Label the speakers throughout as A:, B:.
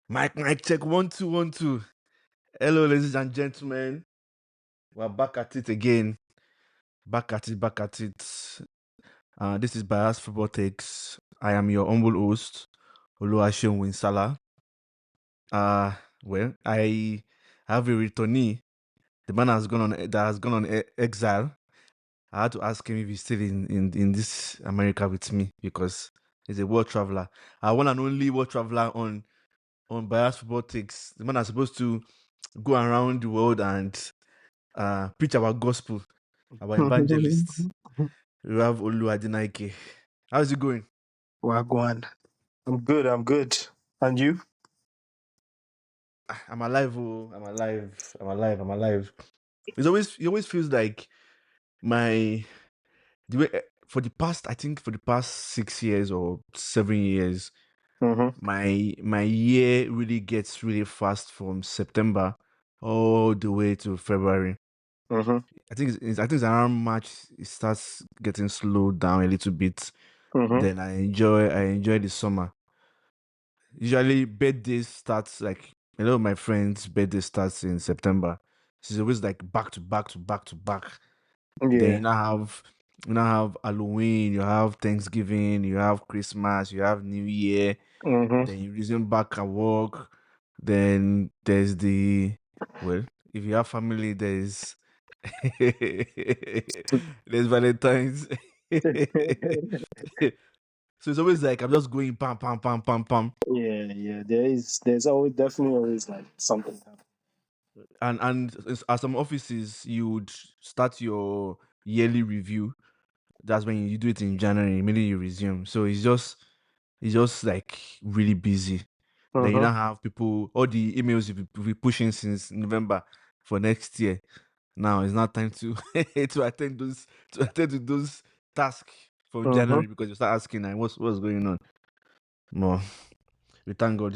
A: Mic check 1 2 1 2. Hello, ladies and gentlemen. We're back at it again. Back at it. This is Bias Football Takes. I am your humble host, Oluwaseun Winsala. Well, I have a returnee. The man has gone on exile. I had to ask him if he's still in this America with me because he's a world traveler. One and only world traveler on Bias Football Takes. The man is supposed to go around the world and preach our gospel, our evangelists. We have Oluwaseun. How's it going?
B: Wagwan. I'm good. And you?
A: I'm alive. I'm alive. It always feels like for the past 6 years or 7 years, my year really gets really fast from September all the way to February. I think it's around March it starts getting slowed down a little bit. Then I enjoy the summer. Usually birthdays starts like a lot of my friends' birthday starts in September. So it's always like back to back to back to back. Then
B: Yeah.
A: you now have Halloween, you have Thanksgiving, you have Christmas, you have New Year. Then you resume back at work. Then there's if you have family, there's there's Valentine's. So it's always like I'm just going pam pam pam pam pam.
B: Yeah. There's always definitely always like something happening.
A: And at some offices you would start your yearly review. That's when you do it in January, immediately you resume. So it's just like really busy. Then you now have people, all the emails you've been pushing since November for next year. Now it's not time to to attend to those tasks from January because you start asking like what's going on. No, we thank God.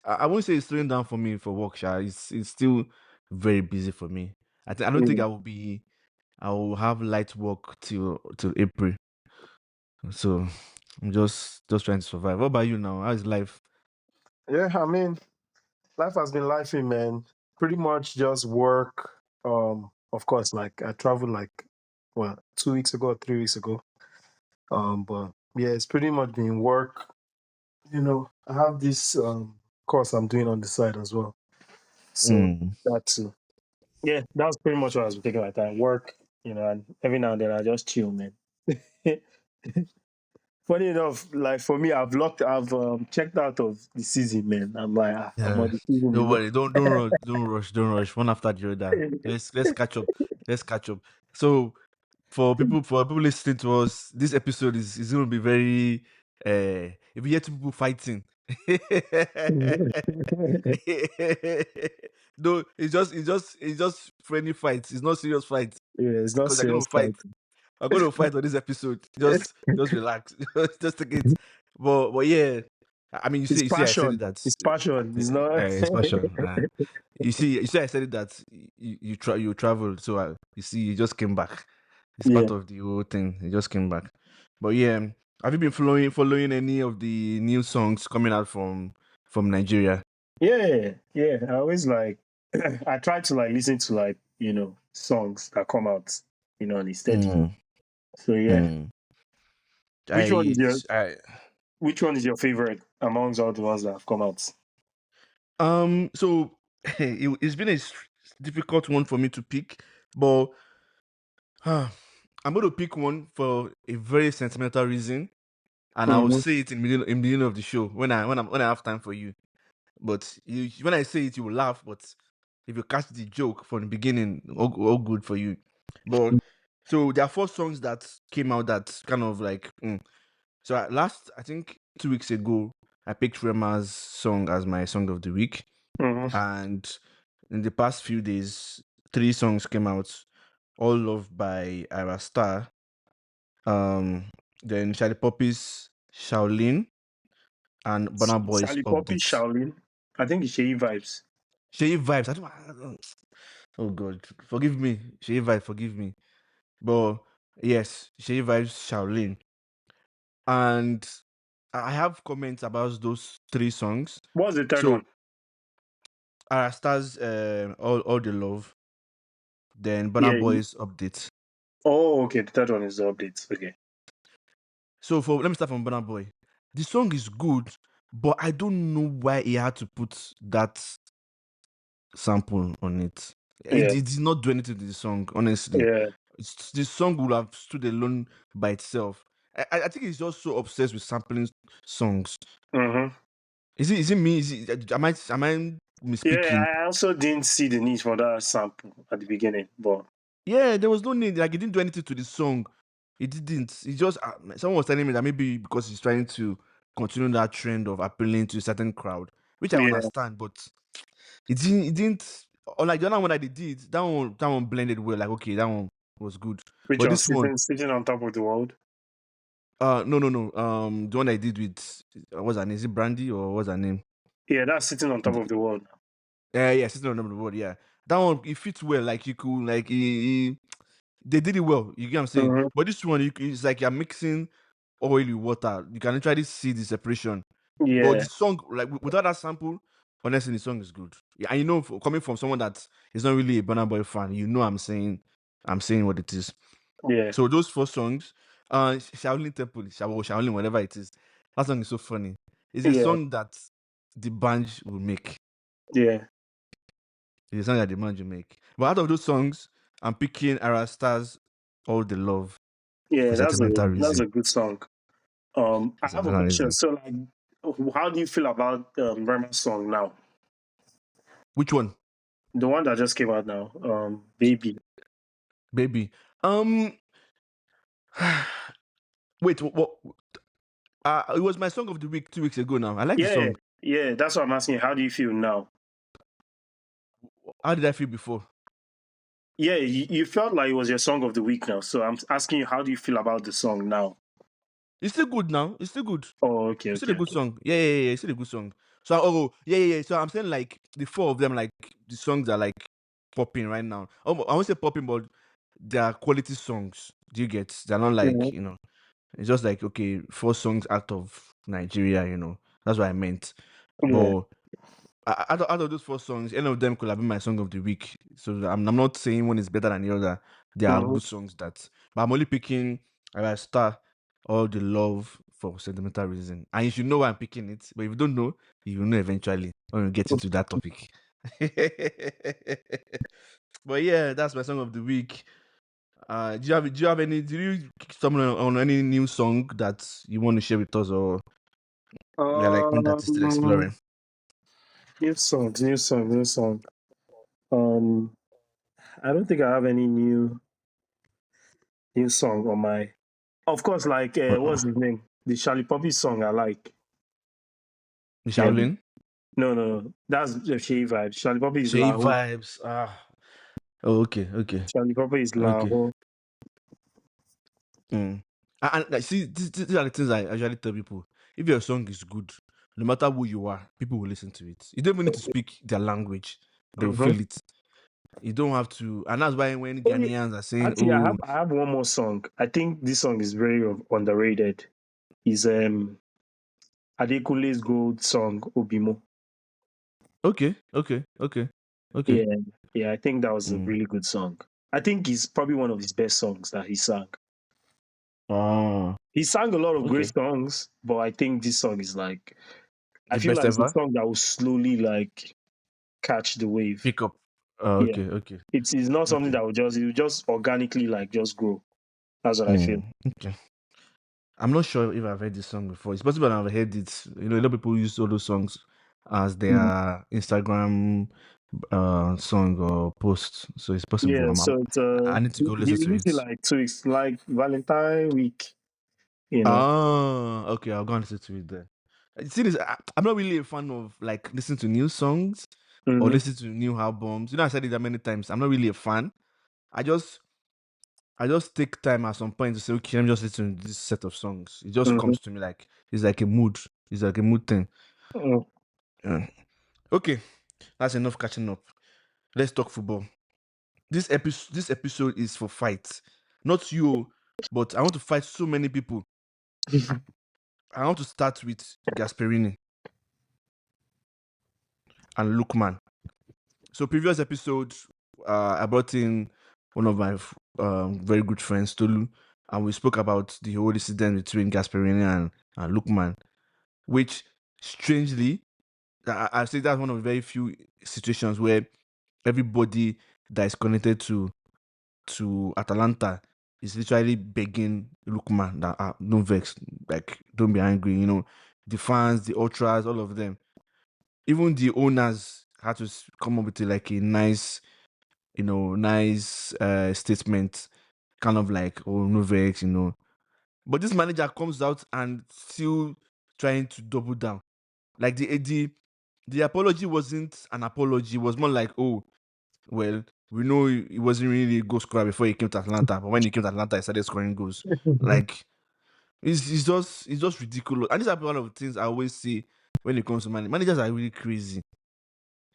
A: I won't say it's slowing down for me for work, Sha. It's still very busy for me. I don't think I will have light work till April. So I'm just trying to survive. What about you now? How is life?
B: Yeah, I mean, life has been lifing, man. Pretty much just work. Of course, like I traveled like 2 weeks ago, 3 weeks ago. But yeah, it's pretty much been work. I have this course I'm doing on the side as well. So that too. Yeah, that's pretty much what I was taking my time. Work, and every now and then I just chill, man. Funny enough, like for me, I've checked out of the season, man. I'm like, I'm
A: Yeah.
B: on the season,
A: Don't worry. Don't rush. One after the other. Let's catch up. Let's catch up. So for people listening to us, this episode is going to be very. If you hear two people fighting, no, it's just friendly fights. It's not serious fights
B: Yeah, it's not
A: because they're going
B: serious
A: to fight.
B: fight.
A: I'm going to fight on this episode. Just relax. Just take it. But yeah, I mean,
B: It's
A: you see, I said it
B: passion.
A: that
B: It's passion. It's not.
A: it's passion. You see, I said it that you traveled, so you see, you just came back. It's
B: Yeah.
A: part of the whole thing. You just came back. But yeah, have you been following any of the new songs coming out from Nigeria?
B: Yeah. I always like. I try to like listen to like songs that come out on a steady.
A: Mm,
B: So yeah,
A: mm.
B: which one is your
A: I
B: which one is your favorite amongst all the ones that have come out?
A: So it's been a difficult one for me to pick, but I'm going to pick one for a very sentimental reason, and I will say it in the beginning of the show when I have time for you. But when I say it, you will laugh. But if you catch the joke from the beginning, all good for you. But so there are 4 songs that came out that kind of like. So I think 2 weeks ago, I picked Rema's song as my song of the week, and in the past few days, 3 songs came out, all loved by Arya Star. Then Charlie Poppy's Shaolin and Burna Boy's
B: Sally Poppy,
A: Updates.
B: Shaolin. I think it's Shea Vibes.
A: Shey vibes. I don't. Oh God, forgive me. Shey vibes, forgive me. But yes, Shey vibes Shaolin. And I have comments about those three songs.
B: What's the third
A: So
B: one?
A: Arya Star's all the love, then Burna
B: Yeah.
A: Boy's update.
B: Oh, okay. The third one is the updates. Okay.
A: So for let me start from Burna Boy. The song is good, but I don't know why he had to put that sample on it.
B: Yeah.
A: It did not do anything to the song, honestly.
B: Yeah.
A: The song would have stood alone by itself. I think he's just so obsessed with sampling songs.
B: Mm-hmm.
A: Is it me? Am I misspeaking?
B: Yeah. I also didn't see the need for that sample at the beginning, but
A: Yeah, there was no need. Like, he didn't do anything to the song. He didn't. He just someone was telling me that maybe because he's trying to continue that trend of appealing to a certain crowd, which I
B: yeah.
A: understand, but it didn't. It didn't. Unlike the other one that they did, that one blended well. Like, okay, that one was good.
B: Which
A: But
B: was
A: this one,
B: sitting on top of the world.
A: no, no, no. The one I did with what's her name? Is it Brandy or what's her name?
B: Yeah, that's sitting on top of the world.
A: Yeah, Sister on the Board. Yeah, that one it fits well. Like, you could like they did it well. You get what I'm saying?
B: Mm-hmm.
A: But this one, it's like you're mixing oil with water. You can literally see the separation. But
B: Yeah.
A: the song, like, without that sample, honestly, the song is good. Yeah, and coming from someone that is not really a Burna Boy fan, I'm saying what it is.
B: Yeah.
A: So those four songs, Shaolin Temple, Shaolin, whatever it is, that song is so funny. It's a
B: Yeah.
A: song that the band will make.
B: Yeah.
A: It's a song that the band will make. But out of those songs, I'm picking Ara Star's All the Love for
B: Yeah.
A: sentimental
B: That's
A: reason.
B: a good song. I
A: For
B: have a
A: sentimental
B: question.
A: reason.
B: So, like, how do you feel about Rema's song now?
A: Which one?
B: The one that just came out now, Baby.
A: Baby. Um Wait, what? It was my song of the week 2 weeks ago now. I like the
B: Yeah,
A: song.
B: yeah. That's what I'm asking. How do you feel now?
A: How did I feel before?
B: Yeah, you felt like it was your song of the week now. So I'm asking you, how do you feel about the song now?
A: It's still good now. It's still good.
B: Oh, okay,
A: It's still a
B: okay,
A: good
B: okay.
A: song. Yeah. It's still a good song. So, yeah. So I'm saying, like, the four of them, like, the songs are like popping right now. I won't say popping, but they are quality songs. Do you get? They're not like,
B: Mhm.
A: it's just like, okay, four songs out of Nigeria. That's what I meant.
B: Yeah.
A: But out of those four songs, any of them could have been my song of the week. So I'm not saying one is better than the other. They are
B: Mhm.
A: good songs but I'm only picking Arya Star, All the Love for sentimental reason. And you should know why I'm picking it. But if you don't know, you will know eventually when we get into that topic. But yeah, that's my song of the week. Did you stumble on any new song that you want to share with us, or you're like one that is still
B: Um,
A: exploring?
B: new song. Um, I don't think I have any new song on my. Of course, like what's his name? The Charlie Poppy song I like. Yeah.
A: Shaolin?
B: No. That's the Shea vibe. Charlie Poppy is
A: J
B: Lahore.
A: vibes. Oh, okay.
B: Charlie Poppy is
A: Okay.
B: Lahore.
A: Mm. And like, see, these are the things I usually tell people. If your song is good, no matter who you are, people will listen to it. You don't even need to speak their language; they will
B: Mm-hmm.
A: feel it. You don't have to, and that's why when
B: Oh, yeah.
A: Ghanaians are saying,
B: Actually,
A: "Oh,
B: I have one more song. I think this song is very underrated. Is Adekunle's Gold song Obimo.
A: okay."
B: Yeah, yeah. I think that was a
A: Mm.
B: really good song. I think it's probably one of his best songs that he sang.
A: Oh,
B: He sang a lot of great
A: okay.
B: songs, but I think this song is like I
A: The
B: feel
A: best
B: like it's a
A: ever.
B: song that will slowly like catch the wave.
A: Pick up.
B: Yeah.
A: Okay.
B: It's not something
A: Okay.
B: that will just organically like just grow. That's what I feel.
A: Okay. I'm not sure if I've heard this song before. It's possible I've heard it. A lot of people use all those songs as
B: Mm.
A: their Instagram song or post. So it's possible.
B: Yeah, so it's
A: I need to go
B: he
A: listen to
B: released it
A: it.
B: like 2 weeks, like Valentine week, you know.
A: Ah, okay. I'll go and listen to it then. See this, I'm not really a fan of like listening to new songs or
B: Hmm.
A: listening to new albums. I said it that many times. I'm not really a fan. I just I just take time at some point to say, okay, let me just listen to this set of songs. It just
B: Hmm.
A: comes to me like it's like a mood. It's like a mood thing. Yeah. Okay, that's enough catching up. Let's talk football. This episode is for fights. Not you, but I want to fight so many people. I want to start with Gasperini and Lookman. So previous episode, I brought in one of my very good friends, Tolu, and we spoke about the whole incident between Gasperini and Lookman, which strangely, I say that's one of the very few situations where everybody that is connected to Atalanta is literally begging Lookman that don't vex, like don't be angry, the fans, the ultras, all of them. Even the owners had to come up with like a nice, nice statement, kind of like, oh, no vex. But this manager comes out and still trying to double down. Like the apology wasn't an apology, it was more like, oh, well, we know he wasn't really a goal scorer before he came to Atlanta, but when he came to Atlanta, he started scoring goals. Like it's just ridiculous. And these are one of the things I always say when it comes to managers are really crazy.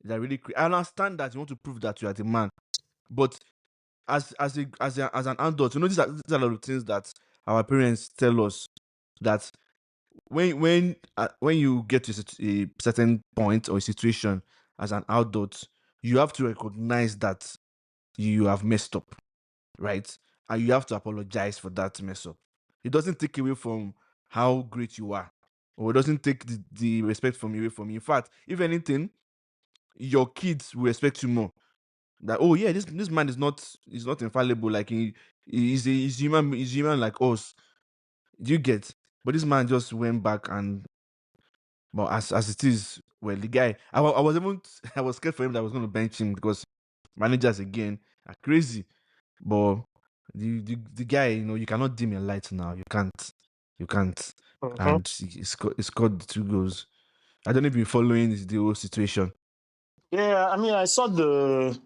A: They're really crazy. I understand that you want to prove that you are the man, but as an adult, these are a lot of things that our parents tell us that when you get to a certain point or a situation as an adult, you have to recognize that you have messed up, right? And you have to apologize for that mess up. It doesn't take away from how great you are, or it doesn't take the respect from you away from you. In fact, if anything, your kids will respect you more. That, oh yeah, this man is not infallible. Like he's human like us. Do you get? But this man just went back and, but as it is, well, the guy, I was even I was scared for him that I was going to bench him because managers again are crazy. But the guy, you cannot dim your light now. You can't.
B: Mhm.
A: And he scored the 2 goals. I don't know if you're following the whole situation.
B: Yeah, I mean, I saw the.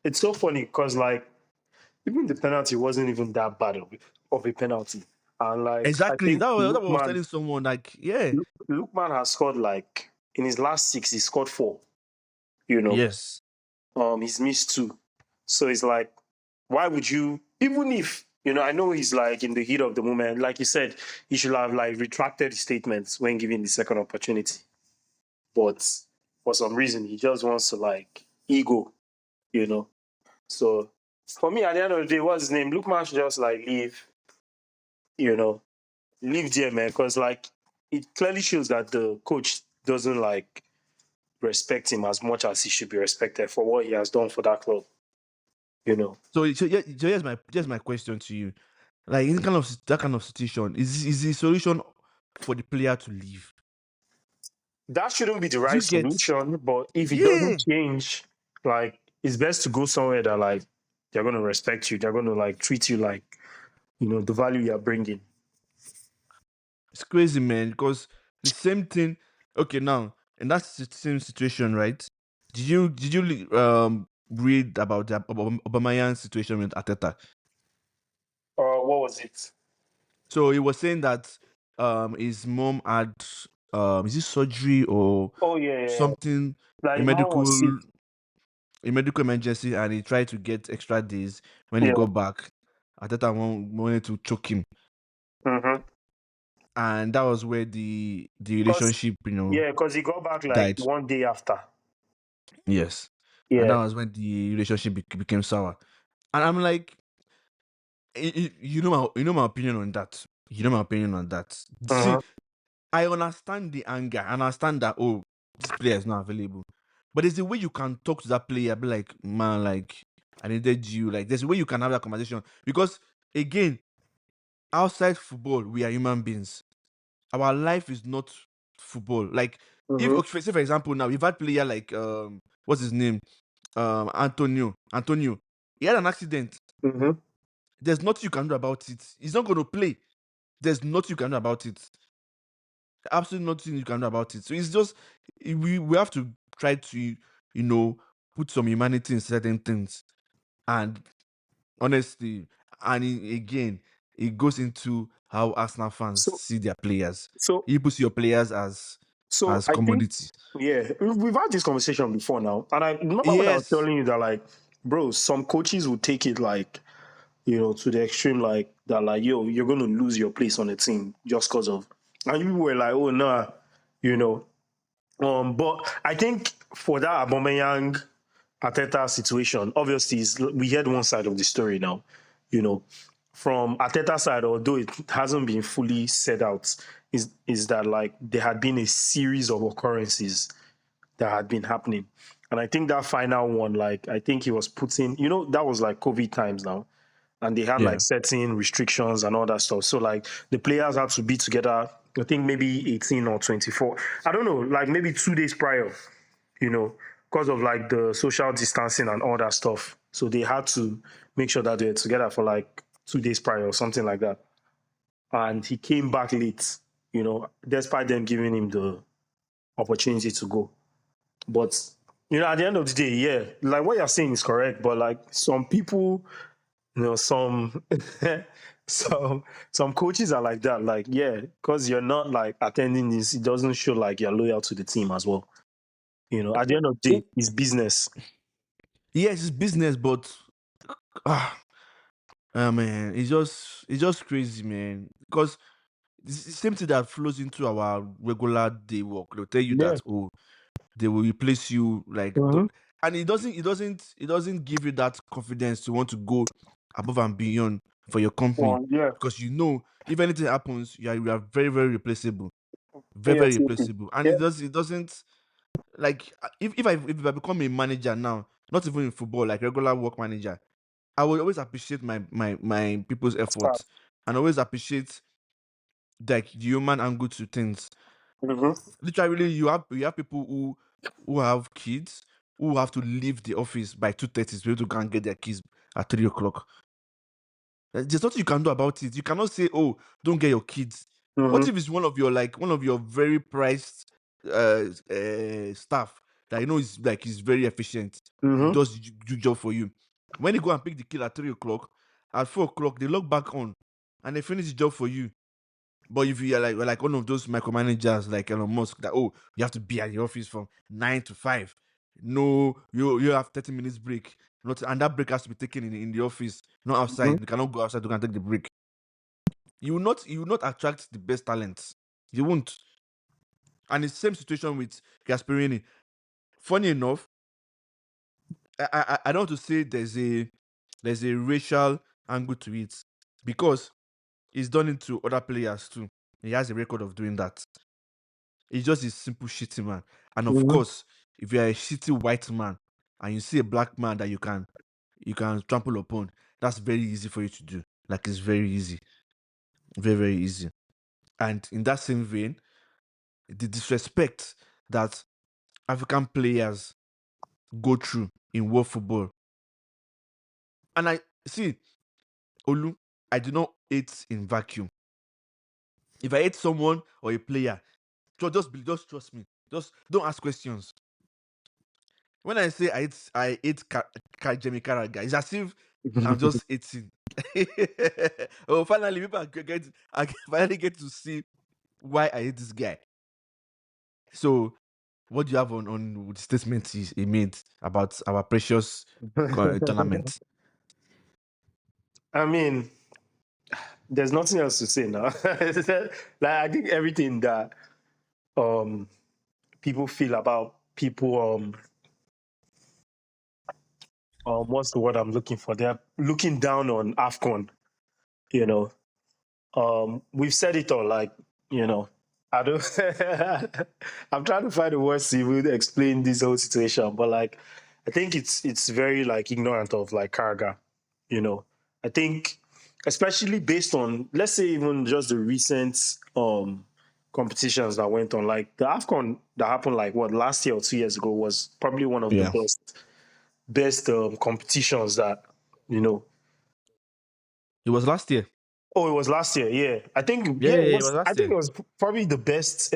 B: It's so funny because like even the penalty wasn't even that bad of a penalty, and like I
A: Exactly.
B: think
A: That was what I was telling someone. Like, yeah,
B: Lookman has scored like in his last six, he scored four. You know,
A: yes.
B: he's missed two, so it's like, why would you? Even if I know he's like in the heat of the moment, like you said, he should have like retracted his statements when given the second opportunity, but for some reason he just wants to like ego, you know. So for me, at the end of the day, what's his name? Lookman should just like you know, leave there, man, because like it clearly shows that the coach doesn't like respect him as much as he should be respected for what he has done for that club. You know,
A: So here's my question to you. Like in that kind of situation, is the solution for the player to leave?
B: that shouldn't be the
A: Do
B: right
A: you get?
B: solution. But if it
A: Yeah,
B: doesn't change, like it's best to go somewhere that like they're going to respect you. They're going to like treat you like the value you're bringing.
A: it's crazy, man. Because the same thing. Okay, now in that same situation, right? Did you read about the Obamayan situation with Ateta?
B: What was it?
A: So he was saying that his mom had is it surgery or
B: Oh yeah, yeah, yeah.
A: something,
B: Like
A: a
B: his mom was sick.
A: medical a medical emergency, and he tried to get extra days. When he
B: Yeah.
A: got back, Ateta wanted to choke him,
B: Mm-hmm.
A: and that was where the
B: Cause
A: relationship
B: yeah, because he got back like
A: died.
B: one day after.
A: Yes, and that
B: Yeah.
A: was when the relationship became sour. And I'm like, you know my opinion on that. You know my opinion on that. See,
B: Mm-hmm.
A: I understand the anger. I understand that, oh, this player is not available. But there's a way you can talk to that player, be like, man, like, I needed you. Like, there's a way you can have that conversation. Because again, outside football, we are human beings. Our life is not football. Like, if,
B: Mm-hmm.
A: okay, say for example, now we've had player like what's his name? Antonio. Antonio. He had an accident.
B: Mm-hmm.
A: There's nothing you can do about it. He's not gonna play. There's nothing you can do about it. Absolutely nothing you can do about it. So it's just we have to try to put some humanity in certain things. And honestly, and again, it goes into how Arsenal fans
B: So
A: see their players.
B: so
A: You put your players as
B: so
A: as
B: I think
A: commodity.
B: yeah, we've had this conversation before now, and I remember when I was
A: Yes.
B: telling you that like, bro, some coaches will take it like to the extreme, like that, like, yo, you're going to lose your place on the team just because of, and people were like, oh, nah, you know. But I think for that Aubameyang Arteta situation, obviously, we heard one side of the story now, you know. From Arteta's side, although it hasn't been fully set out, is that like there had been a series of occurrences that had been happening. And I think that final one, like, I think he was putting, that was like COVID times now. And they had
A: Yeah.
B: like certain restrictions and all that stuff. So, like, the players had to be together, I think maybe 18 or 24. I don't know, like maybe 2 days prior, because of like the social distancing and all that stuff. So they had to make sure that they were together for like 2 days prior or something like that. And he came back late, despite them giving him the opportunity to go. But at the end of the day, yeah, like what you're saying is correct. But like some people, some some coaches are like that. Like, yeah, because you're not like attending this, it doesn't show like you're loyal to the team as well. At the end of the day, it's business.
A: Yes, it's business, but ah, man, it's just crazy, man. Because it's the same thing that flows into our regular day work. They'll tell you
B: Yeah.
A: that, oh, they will replace you, like,
B: Mm-hmm.
A: and it doesn't give you that confidence to want to go above and beyond for your company,
B: Well, yeah.
A: because if anything happens, you are very, very replaceable, very, very
B: ASAP.
A: replaceable, and
B: Yeah.
A: it doesn't, like, if I become a manager now, not even in football, like regular work manager, I will always appreciate my people's
B: Start.
A: efforts, and always appreciate, like, the human angle to things.
B: Mm-hmm.
A: Literally, you have people who have kids who have to leave the office by 2:30 to be able to go and get their kids at 3 o'clock. There's nothing you can do about it. You cannot say, "Oh, don't get your kids." What
B: Mm-hmm.
A: if it's one of your very prized staff that is very efficient,
B: Mm-hmm.
A: does the job for you? When you go and pick the kid at 3 o'clock, at 4 o'clock they log back on and they finish the job for you. But if you are like one of those micromanagers like Elon Musk, that, oh, you have to be at the office from 9 to 5. No, you have 30 minutes break. Not and that break has to be taken in the office, not
B: Mm-hmm.
A: outside. You cannot go outside to go and take the break. You will not attract the best talents. You won't. And it's the same situation with Gasperini. Funny enough, I don't want to say there's a racial angle to it, because it's done into other players too. He has a record of doing that. It's just a simple shitty man. And of
B: Mm-hmm.
A: course, if you're a shitty white man and you see a black man that you can trample upon, that's very easy for you to do. Like, it's very easy. Very, very easy. And in that same vein, the disrespect that African players go through in world football. And I see, Olu, I do not hate in vacuum. If I hate someone or a player, just trust me. Just don't ask questions. When I say I hate Jamie Carragher, it's as if I'm just eating. Oh, finally, people I finally get to see why I hate this guy. So, what do you have on the statement he made about our precious tournament?
B: I mean, there's nothing else to say now. Like, I think everything that um people feel about people what's the word I'm looking for? They're looking down on AFCON, you know. We've said it all, like, you know, I don't I'm trying to find the words to even explain this whole situation, but like I think it's very like ignorant of like Carragher, you know. I think especially based on, let's say, even just the recent competitions that went on, like the AFCON that happened like what, last year or 2 years ago, was probably one of the
A: Yeah.
B: best competitions that, you know.
A: It was last year.
B: Oh, it was last year. Yeah, I think,
A: Yeah,
B: yeah,
A: yeah,
B: it
A: yeah, it
B: was.
A: was
B: I
A: last
B: think
A: year.
B: it was probably the best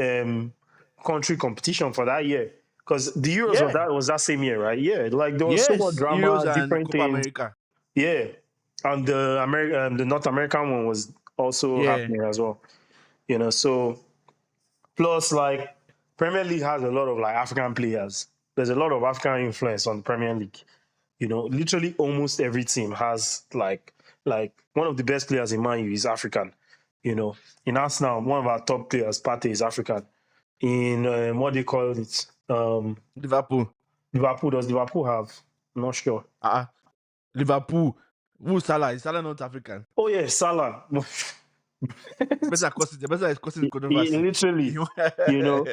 B: country competition for that year, because the Euros was
A: Yeah.
B: that same year, right? Yeah, like there was so much
A: Yes. Heroes
B: drama,
A: and
B: different
A: Copa
B: things.
A: America.
B: Yeah, and the North American one was also
A: Yeah.
B: happening as well. So plus, like, Premier League has a lot of like African players. There's a lot of African influence on the Premier League. Literally almost every team has like Like one of the best players in Man U is African. You know, in Arsenal, one of our top players, Partey, is African. In what they call it,
A: Liverpool.
B: Liverpool. Does Liverpool have? I'm not sure.
A: Uh, Liverpool. Who Salah? Is Salah not African?
B: Oh yeah, Salah.
A: The person is causing controversy.
B: Literally, you know,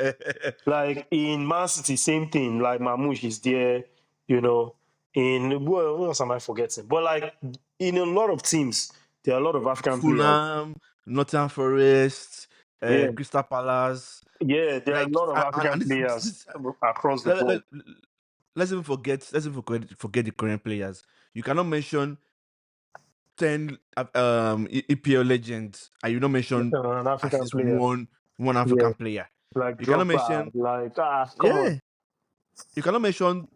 B: like in Man City, same thing. Like Mamouche is there, you know. In what else am I forgetting? But like in a lot of teams, there are a lot of African players.
A: Fulham, Nottingham Forest,
B: Yeah,
A: Crystal Palace.
B: yeah, there are a
A: Like,
B: lot of
A: and
B: African players
A: this
B: across the
A: let,
B: board.
A: let, let's even forget the current players. You cannot mention 10 EPL legends and you don't mention
B: An
A: at
B: African
A: least
B: player.
A: one
B: Yeah,
A: African player.
B: like
A: You cannot
B: Drogba.
A: mention
B: Like come on.
A: yeah, you cannot mention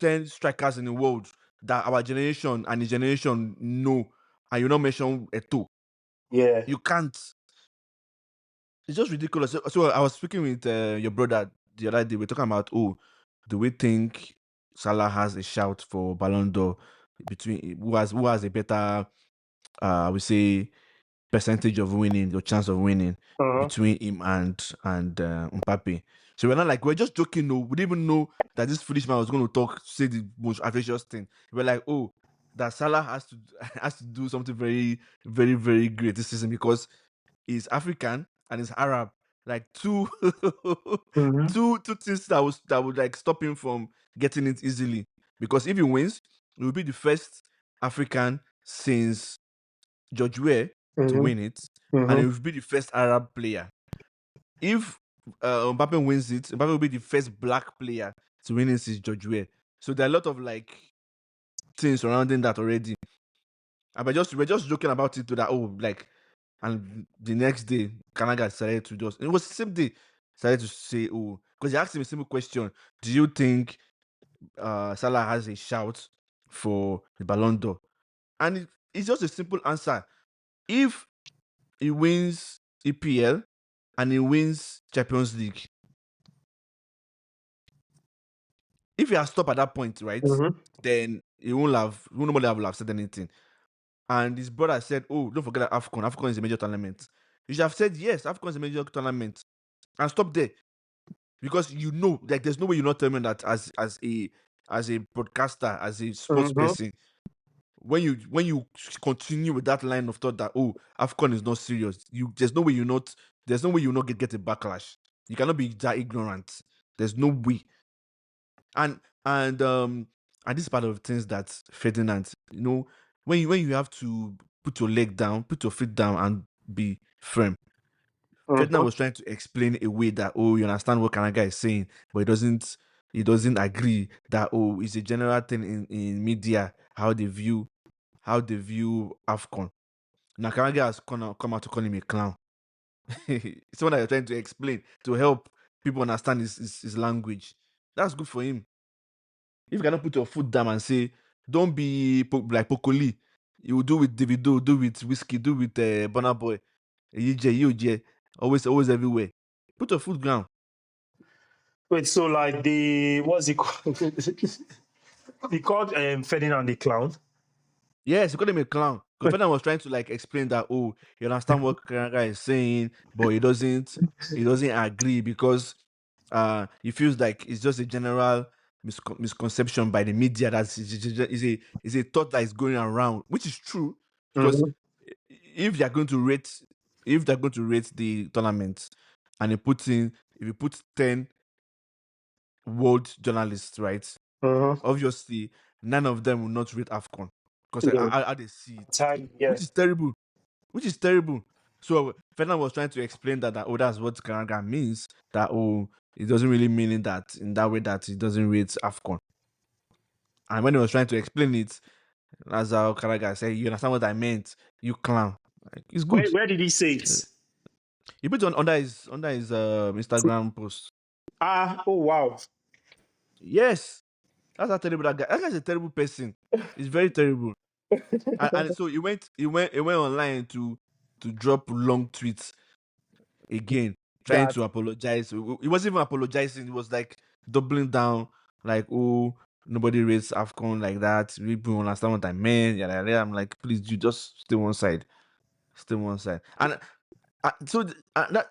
A: 10 strikers in the world that our generation and the generation know, and you not mention a two.
B: Yeah.
A: You can't. It's just ridiculous. So I was speaking with your brother the other day. We're talking about, oh, do we think Salah has a shout for Ballon d'Or between who has a better, I would say, percentage of winning or chance of winning
B: Uh-huh.
A: between him and Mbappe. So we're not like we're just joking. No, we didn't even know that this foolish man was going to say the most outrageous thing. We're like, oh, that Salah has to has to do something very, very, very great this season because he's African and he's Arab. Like
B: Mm-hmm.
A: two things that would like stop him from getting it easily. Because if he wins, he will be the first African since George Weah to
B: Mm-hmm.
A: win it, and he
B: Mm-hmm.
A: will be the first Arab player. If Mbappe wins it, Mbappe will be the first black player to win it since George Weah. So there are a lot of like things surrounding that already. And we're just joking about it to that, oh, like, and the next day, Kanaga decided to just, it was the same day, decided to say, oh, because he asked him a simple question: do you think Salah has a shout for the Ballon d'Or? And it's just a simple answer. If he wins EPL and he wins Champions League, if he had stopped at that point, right,
B: Mm-hmm.
A: then nobody would have said anything. And his brother said, oh, don't forget that AFCON is a major tournament. You should have said, yes, AFCON is a major tournament, and stop there. Because you know, like, there's no way you're not telling me that as a broadcaster, as a sports
B: Mm-hmm.
A: person, when you continue with that line of thought that, oh, AFCON is not serious, there's no way you not get a backlash. You cannot be that ignorant. There's no way. And and um and this is part of the things that Ferdinand, when you have to put your leg down, put your feet down and be firm. Ferdinand
B: Mm-hmm.
A: was trying to explain a way that, oh, you understand what Kanaga is saying, but he doesn't agree that, oh, it's a general thing in media how they view AFCON. Now Kanaga has come out to call him a clown. It's someone that you're trying to explain to help people understand his language. That's good for him. If you cannot put your foot down and say, don't be like Pokoli, you will do with Davido, do with Whiskey, do with Burna Boy, EJ, always everywhere. Put your foot down.
B: Wait, so like the what's he called? He called Ferdinand the clown.
A: Yes, you call him a clown. Because Ferdinand was trying to like explain that, oh, you understand what Karanga is saying, but he doesn't agree because he feels like it's just a general misconception by the media that is a thought that is going around, which is true. Because
B: Mm-hmm.
A: if they're going to rate the tournament and if you put 10 world journalists, right?
B: Mm-hmm.
A: Obviously, none of them will not rate AFCON because
B: Yeah.
A: how they see it,
B: Time, yeah.
A: which is terrible. Which is terrible. So Ferdinand was trying to explain that oh, that's what Karanga means. That oh, it doesn't really mean it that in that way that it doesn't rate AFCON. And when he was trying to explain it, that's how Karanga said, "You understand what I meant, you clown." Like, it's good.
B: Where did he say
A: Uh,
B: it?
A: He put it on under his Instagram post.
B: Oh wow.
A: Yes, that's how terrible that guy. That guy's a terrible person. He's very terrible. And so he went online to drop long tweets again, trying
B: That
A: to apologize. He wasn't even apologizing. He was like doubling down, like, oh, nobody rates AFCON like that. People understand what I mean. Yeah, yeah. I'm like, please, you just stay one side. Stay one side. And that.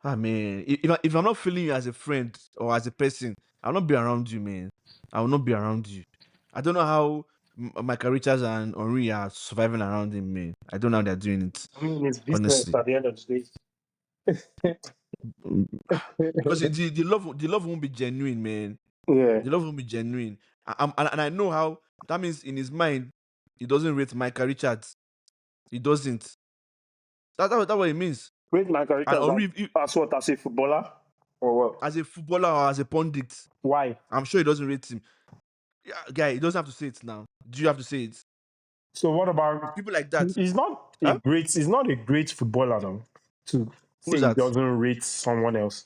A: I mean, if I'm not feeling you as a friend or as a person, I'll not be around you, man. I will not be around you. I don't know how Michael Richards and Henri are surviving around him, man. I don't know how they're doing it,
B: I mean, it's business
A: honestly.
B: at the end of the day.
A: Mm, because the love won't be genuine, man.
B: Yeah.
A: The love won't be genuine. And I know how that means in his mind, he doesn't rate Michael Richards. He doesn't. That's what it means.
B: Rate Michael
A: And
B: Richards
A: Henri,
B: as what? As a footballer? Or what?
A: as a footballer or as a pundit,
B: Why?
A: I'm sure he doesn't rate him. Yeah, guy, he doesn't have to say it now. Do you have to say it?
B: So what about
A: People like that. Huh?
B: he's not a great footballer now to say
A: Who's
B: he
A: that?
B: doesn't rate someone else.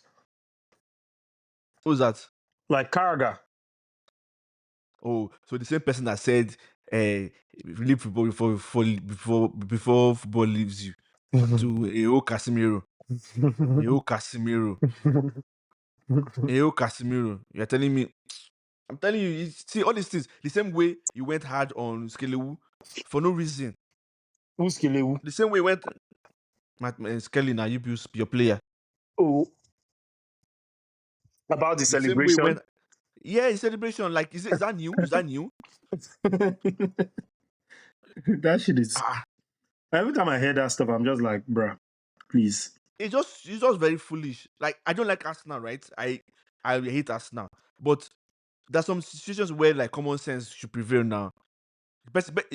A: Who's that?
B: Like Carragher.
A: Oh, so the same person that said, leave football before football leaves you to Casemiro. Casemiro. Casemiro. You're telling me, I'm telling you, see all these things, the same way you went hard on Skelewu for no reason.
B: Who's Kilewu?
A: The same way you went, Skelly now, your player.
B: Oh, about the
A: The same way you
B: celebration.
A: went, yeah, celebration. Like, is that new? Is that new?
B: That shit is.
A: Ah,
B: Every time I hear that stuff, I'm just like, bruh, please.
A: it's just very foolish. Like, I don't like Arsenal, right? I hate Arsenal, but there's some situations where like common sense should prevail now. The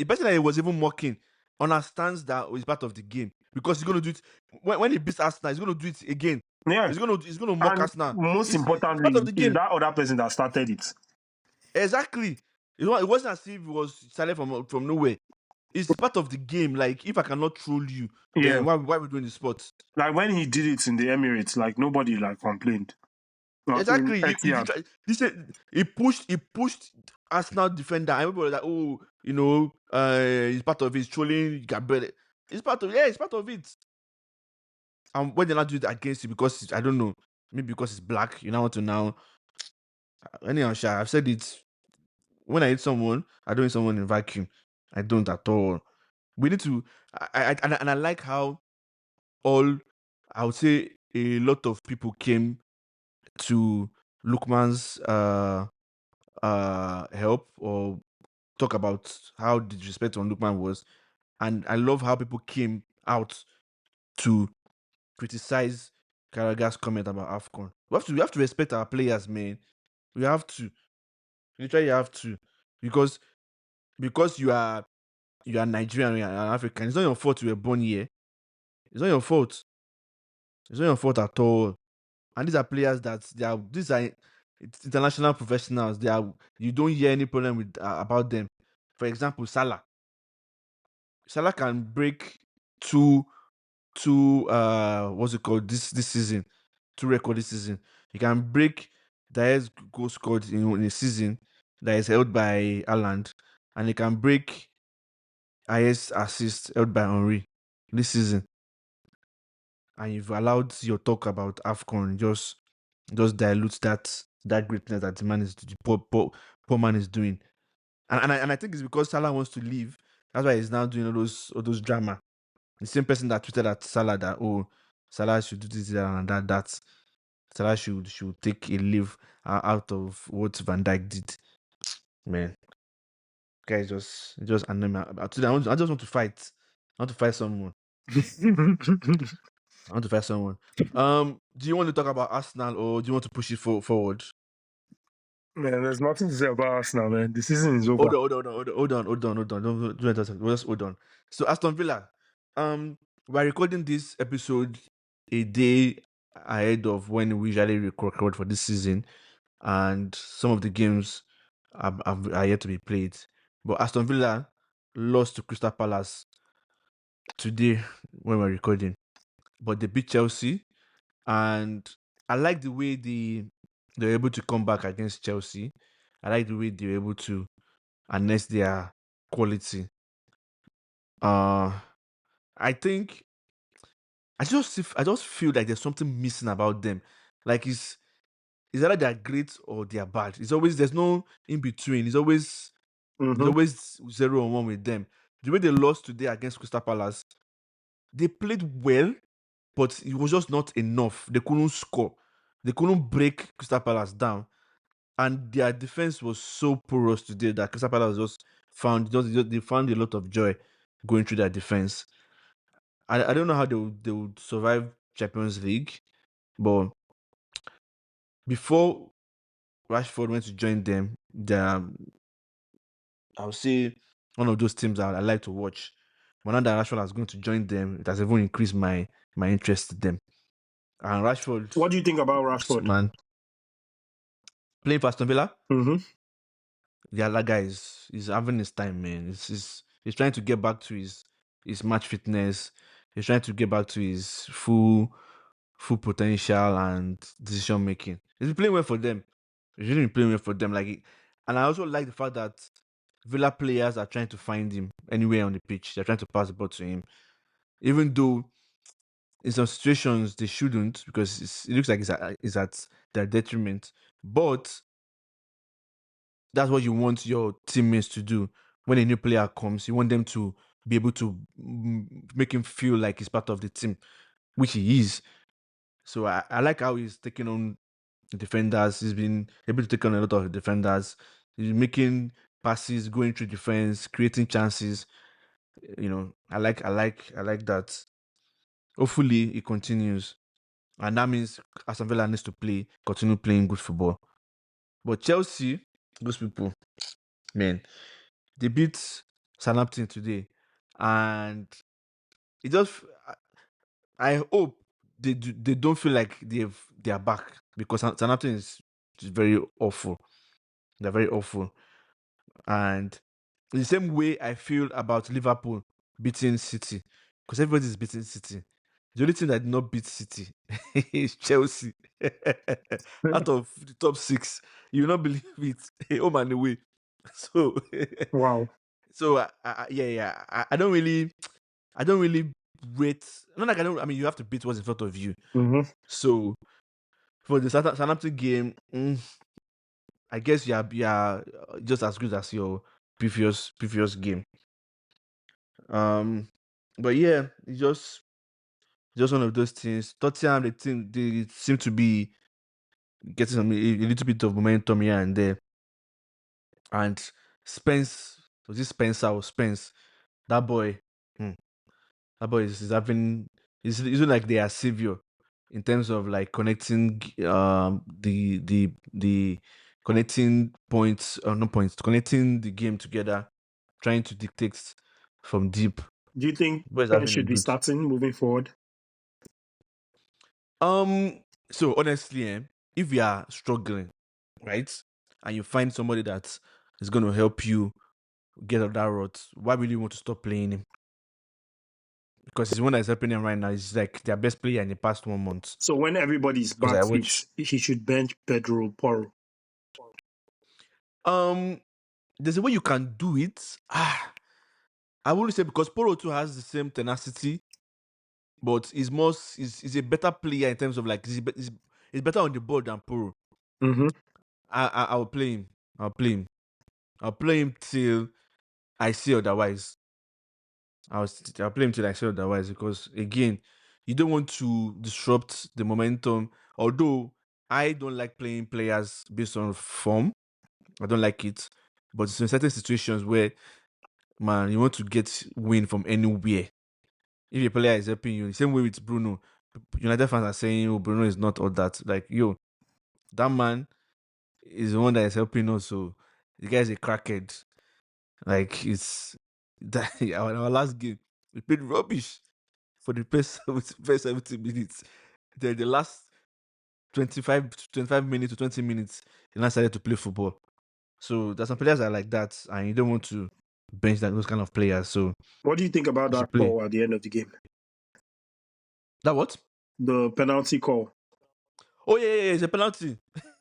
A: person that he was even mocking understands that it's part of the game because he's gonna do it when he beats Arsenal. He's gonna do it again.
B: Yeah.
A: He's gonna mock
B: And
A: Arsenal.
B: most
A: It's part of
B: importantly,
A: the
B: is
A: game.
B: that other person that started it.
A: Exactly. It wasn't as if it was started from nowhere. It's part of the game. Like, if I cannot troll you, then
B: Yeah.
A: why are we doing the sport?
B: Like when he did it in the Emirates, like nobody like complained. In
A: Exactly. If you
B: Etihad.
A: try, he pushed Arsenal defender, and everybody was like, oh, he's part of it. He's trolling Gabriel. It's part of it. And when they not do it against you because I don't know, maybe because it's black, you know want to now. Anyhow, Sha, I've said it. When I hate someone, I don't hate someone in vacuum. I don't at all. We need to. And I like how all I would say a lot of people came to Lookman's help or talk about how disrespect on Lookman was, and I love how people came out to criticize Carragher's comment about AFCON. We have to respect our players, man. We have to. Literally have to. Because you are Nigerian, you are African. It's not your fault you were born here. It's not your fault. It's not your fault at all. And these are players that these are international professionals. You don't hear any problem with about them. For example, Salah. Salah can break two what's it called this season, two record this season. He can break the highest goal scored in a season that is held by Haaland, and he can break highest assist held by Henri this season. And you've allowed your talk about AFCON just dilute that greatness that the poor man is doing. And I think it's because Salah wants to leave. That's why he's now doing all those drama. The same person that tweeted at Salah that, oh, Salah should do this and that. Salah should take a leave out of what Van Dijk did. Man, guys, just annoy me. Today I just want to fight. I want to fight someone. I want to fight someone. Do you want to talk about Arsenal or do you want to push it forward?
B: Man, there's nothing to say about Arsenal, man. The season is over.
A: Hold on. Don't just hold on. So Aston Villa, we're recording this episode a day ahead of when we usually record for this season, and some of the games are yet to be played. But Aston Villa lost to Crystal Palace today when we're recording, but they beat Chelsea, and I like the way they're able to come back against Chelsea. I like the way they're able to harness their quality. Uh, I think I just feel like there's something missing about them. Like it's either they're great or they're bad. It's always there's no in between. It's
B: Mm-hmm.
A: always 0-1 with them. The way they lost today against Crystal Palace, they played well, but it was just not enough. They couldn't score. They couldn't break Crystal Palace down. And their defense was so porous today that Crystal Palace they found a lot of joy going through their defense. I don't know how they would survive Champions League, but before Rashford went to join them, I would say one of those teams I like to watch. But now that Rashford has going to join them, it has even increased my interest in them. And Rashford,
B: What do you think about Rashford?
A: man, playing for Aston Villa,
B: Mm-hmm.
A: the other guy is having his time, man. He's trying to get back to his match fitness. He's trying to get back to his full potential and decision making. He's been playing well for them. He's really been playing well for them. And I also like the fact that Villa players are trying to find him anywhere on the pitch. They're trying to pass the ball to him, even though in some situations they shouldn't, because it looks like it's at their detriment. But that's what you want your teammates to do when a new player comes. You want them to be able to make him feel like he's part of the team, which he is. So I like how he's taking on defenders. He's been able to take on a lot of defenders. He's making passes, going through defense, creating chances. I like that. Hopefully it continues. And that means Aston Villa needs to continue playing good football. But Chelsea, those people, man, they beat Southampton today. And it just, I hope they don't feel like they are back, because Southampton is very awful. They're very awful. And the same way I feel about Liverpool beating City, because everybody is beating City. The only team that did not beat City is Chelsea. Out of the top six, you will not believe it. Home and away. So,
B: Wow.
A: so yeah. I don't really rate. Not like I don't. I mean, you have to beat what's in front of you.
B: Mm-hmm.
A: So for the Southampton game, I guess you are just as good as your previous game. But yeah, it's just one of those things. Tottenham, they seem to be getting a little bit of momentum here and there. And Spence, was this Spencer or Spence? That boy, hmm, that boy is having. It's like they are savior in terms of like connecting the connecting points, or no points, connecting the game together, trying to dictate from deep.
B: Do you think
A: Boys
B: Ken
A: having a
B: should be
A: good.
B: starting moving forward?
A: So honestly, if you are struggling, right, and you find somebody that is going to help you get out that route, why will you want to stop playing him? Because he's the one that's helping them right now. He's like their best player in the past 1 month.
B: So when everybody's
A: Because
B: back
A: I
B: fit,
A: watch.
B: he should bench Pedro Porro.
A: There's a way you can do it. I wouldn't say, because Poro too has the same tenacity, but he's a better player in terms of like he's better on the ball than Poro.
B: Mm-hmm.
A: I'll play him. I'll play him till I see otherwise. I'll play him till I say otherwise, because again, you don't want to disrupt the momentum. Although I don't like playing players based on form, I don't like it. But in certain situations where, man, you want to get win from anywhere. If a player is helping you, the same way with Bruno. United fans are saying, "Oh, Bruno is not all that." Like, yo, that man is the one that is helping us. So the guy is a crackhead. Like, it's that our last game, we played rubbish for the first 70 minutes. The last 25 minutes to 20 minutes, he now started to play football. So there's some players that are like that, and you don't want to bench those kind of players. So
B: What do you think about
A: you should
B: that
A: play.
B: call at the end of the game?
A: That what?
B: The penalty call.
A: Oh yeah, it's a penalty.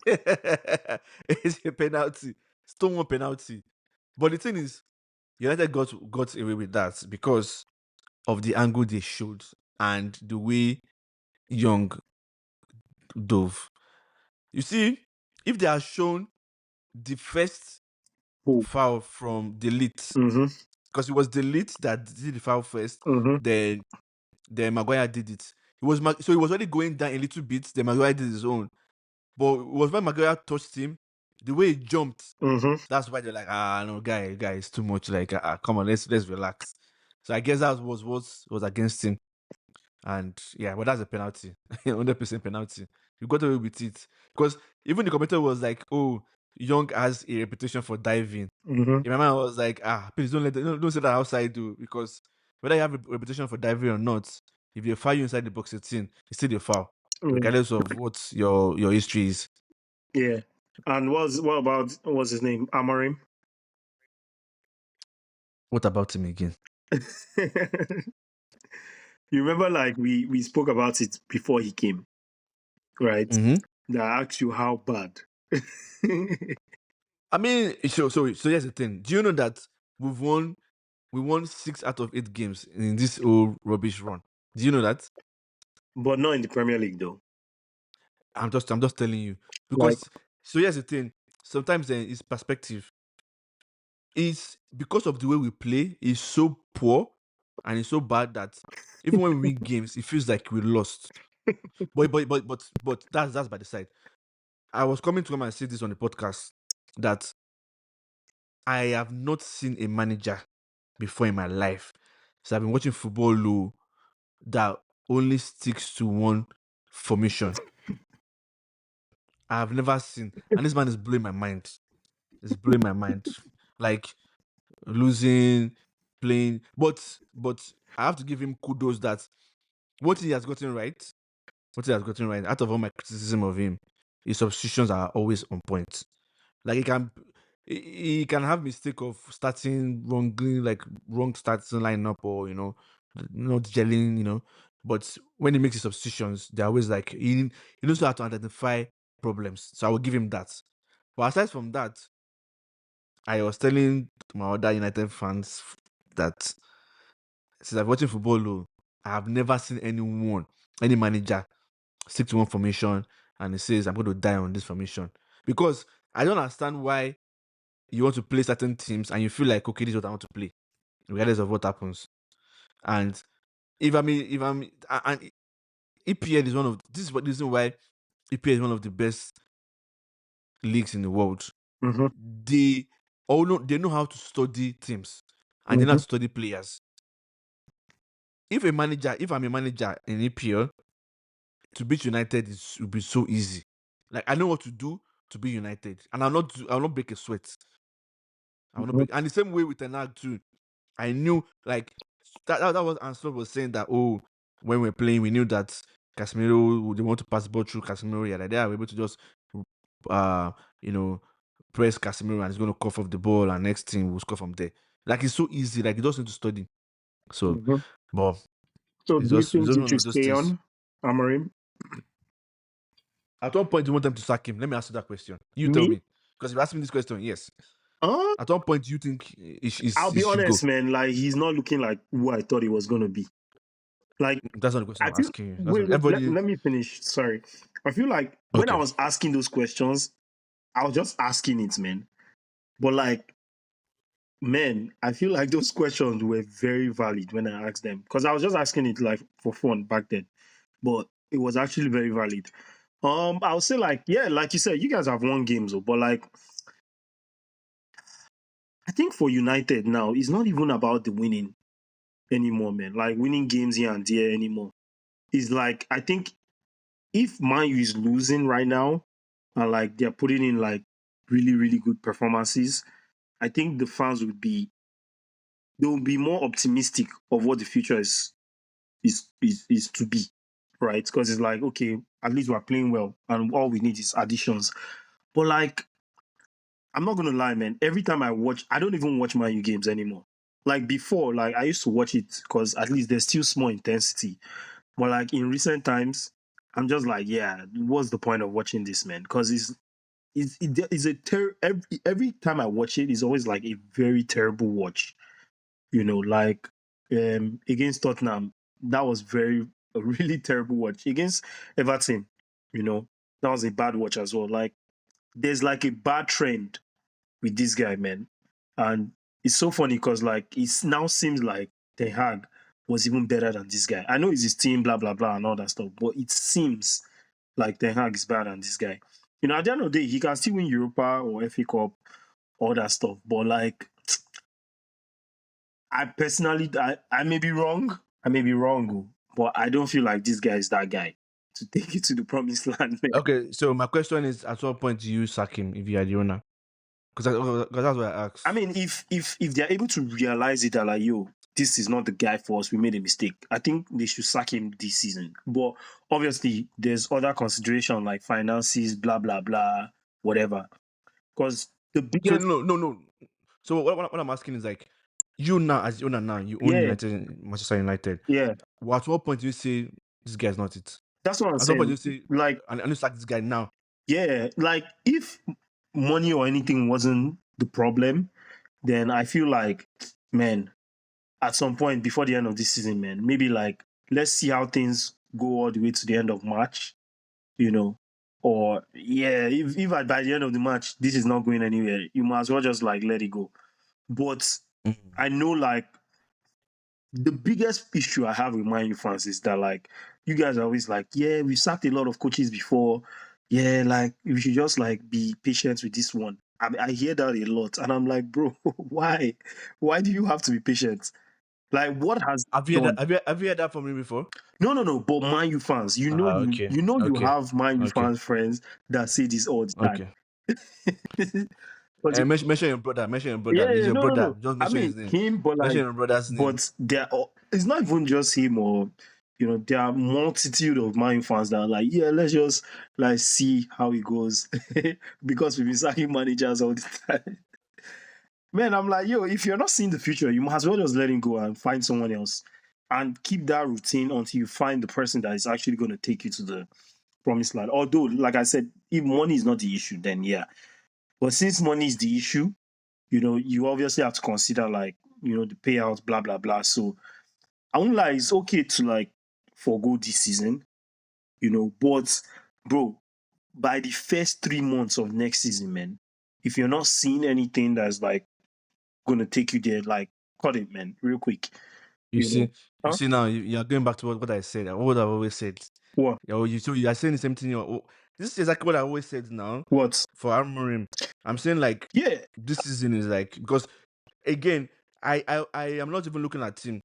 A: It's a penalty. Stone one penalty. But the thing is, United got away with that because of the angle they showed and the way Young dove. You see, if they are shown the first
B: Who?
A: foul from the Leeds,
B: Mm-hmm.
A: because it was the Leeds that did the foul first,
B: Mm-hmm.
A: then Maguire did it. So he was already going down a little bit. Then Maguire did his own, but it was when Maguire touched him, the way he jumped.
B: Mm-hmm.
A: That's why they're like, no, guy, it's too much. Like, come on, let's relax. So I guess that was against him, and yeah, but that's a penalty, 100% penalty. You got away with it because even the commentator was like, "Oh, Young has a reputation for diving."
B: Mm-hmm.
A: In my mind, I was like, please don't say that outside, do, because whether you have a reputation for diving or not, if they foul you inside the box 18, it's still a foul,
B: Mm.
A: regardless of what your history is.
B: Yeah. And what's his name? Amarim.
A: What about him again?
B: You remember, like we spoke about it before he came, right?
A: Mm-hmm.
B: That I asked you how bad.
A: I mean, so here's the thing. Do you know that we've won we won 6 out of 8 games in this old rubbish run? Do you know that?
B: But not in the Premier League though.
A: I'm just telling you,
B: Like,
A: because so here's the thing. Sometimes then it's perspective. It's because of the way we play is so poor and it's so bad that even when we win games, it feels like we lost. But that's by the side. I was coming to come and say this on the podcast that I have not seen a manager before in my life. So I've been watching football low that only sticks to one formation. I have never seen, and this man is blowing my mind. It's blowing my mind. Like losing, playing, but I have to give him kudos that what he has gotten right, out of all my criticism of him, his substitutions are always on point. Like he can have mistake of starting wrongly, like wrong starting lineup, or not gelling, But when he makes his substitutions, they're always like he knows how to identify problems. So I will give him that. But aside from that, I was telling my other United fans that since I've watching football, I have never seen any manager stick to one formation and he says, I'm going to die on this formation. Because I don't understand why you want to play certain teams and you feel like, okay, this is what I want to play, regardless of what happens. And and EPL is this is what the reason why EPL is one of the best leagues in the world.
B: mm-hmm.
A: They know how to study teams and they know how
B: Mm-hmm.
A: to study players. If I'm a manager in EPL, to beat United will be so easy. Like I know what to do to beat United, and I'll not break a sweat. I will not
B: Mm-hmm.
A: break. And the same way with Tenag too. I knew like that was Ansel was saying that when we're playing we knew that Casemiro they want to pass the ball through Casemiro, yeah, like they are able to just uh you know press Casemiro and he's gonna cough off the ball and next thing we'll score from there. Like it's so easy, like you just need to study. So
B: Mm-hmm.
A: but
B: So
A: it's
B: do you
A: just it's
B: think
A: just
B: he
A: one
B: should
A: of those
B: stay
A: things.
B: on, Amarim?
A: At what point do you want them to sack him? Let me ask you that question. You tell
B: Me?
A: me. Because if you ask me this question, yes.
B: Uh,
A: At what point do you think
B: I'll
A: he
B: be
A: should go?
B: honest, man. Like, he's not looking like who I thought he was gonna be. Like,
A: That's not the question
B: I
A: I'm
B: feel.
A: asking you. That's
B: Wait,
A: not
B: wait.
A: everybody.
B: Let me finish. Sorry. I feel like when I
A: Okay.
B: was asking those questions, I was just asking it, man. But like, man, I feel like those questions were very valid when I asked them because I was just asking it like for fun back then, but it was actually very valid. I'll say like, yeah, like you said, you guys have won games, oh, but like, I think for United now, it's not even about the winning anymore, man. Like winning games here and there anymore. It's like I think if Man U is losing right now and like they're putting in like really, really good performances, I think the fans would be they will be more optimistic of what the future is to be, right? Because it's like, okay, at least we're playing well, and all we need is additions. But like, I'm not gonna lie, man. Every time I don't even watch Man U games anymore. Like before, like I used to watch it because at least there's still small intensity. But like in recent times, I'm just like, yeah, what's the point of watching this, man? Because every time I watch it, it's always like a very terrible watch. Like against Tottenham, that was a really terrible watch. Against Everton, that was a bad watch as well. Like there's like a bad trend with this guy, man. And it's so funny because like it now seems like Ten Hag was even better than this guy. I know it's his team, blah blah blah, and all that stuff, but it seems like Ten Hag is better than this guy. You know, at the end of the day, he can still win Europa or FA Cup, all that stuff. But like, I personally, I may be wrong. I may be wrong, but I don't feel like this guy is that guy to take you to the promised land, man.
A: Okay, so my question is: at what point do you sack him if you are the owner? Because that's what I
B: I
A: asked.
B: mean, if they're able to realize it, that like, yo, this is not the guy for us, we made a mistake, I think they should sack him this season. But obviously, there's other consideration like finances, blah blah blah, whatever. Because the
A: So
B: biggest,
A: no. So what I'm asking is like, you now as the owner now, you own
B: yeah,
A: United, Manchester United.
B: yeah,
A: At what point do you say this guy's not it?
B: that's what I'm
A: At what point do
B: saying.
A: you say
B: Like,
A: and you sack this guy now?
B: yeah, like if money or anything wasn't the problem, then I feel like, man, at some point before the end of this season, man, maybe like let's see how things go all the way to the end of March, you know. Or yeah, if by the end of the match this is not going anywhere, you might as well just like let it go. But
A: Mm.
B: I know like the biggest issue I have with Man U fans is that like you guys are always like, yeah, we've sacked a lot of coaches before. Yeah, like we should just like be patient with this one. I hear that a lot, and I'm like, bro, why? Why do you have to be patient? Like, what has
A: Have you heard
B: done?
A: that? Have you heard that from me before?
B: No. But Man U fans,
A: Okay,
B: you
A: okay,
B: have Man U
A: okay,
B: fans friends that say this all the time.
A: okay.
B: But
A: Mention your brother. Mention your brother.
B: yeah,
A: He's
B: yeah,
A: your
B: no.
A: brother. Just
B: I
A: mention his
B: mean
A: name.
B: him, but
A: Mention
B: like,
A: your brother's name.
B: but it's not even just him, or you know, there are multitude of Man U fans that are like, yeah, let's just like see how it goes because we've been sacking managers all the time. Man, I'm like, yo, if you're not seeing the future, you might as well just let him go and find someone else and keep that routine until you find the person that is actually going to take you to the promised land. Although, like I said, if money is not the issue, then yeah. But since money is the issue, you know, you obviously have to consider like, you know, the payouts, blah, blah, blah. So I won't lie, it's okay to like forego this season, you know, but bro, by the first 3 months of next season, man, if you're not seeing anything that's like going to take you there, like cut it, man, real quick,
A: You
B: you know.
A: see, you
B: Huh?
A: see now you're going back to what I said. What I've always said.
B: What?
A: You are saying the same thing. This is exactly what I always said now
B: What?
A: for Amorim. I'm saying like
B: Yeah.
A: this season is like because again I am not even looking at team.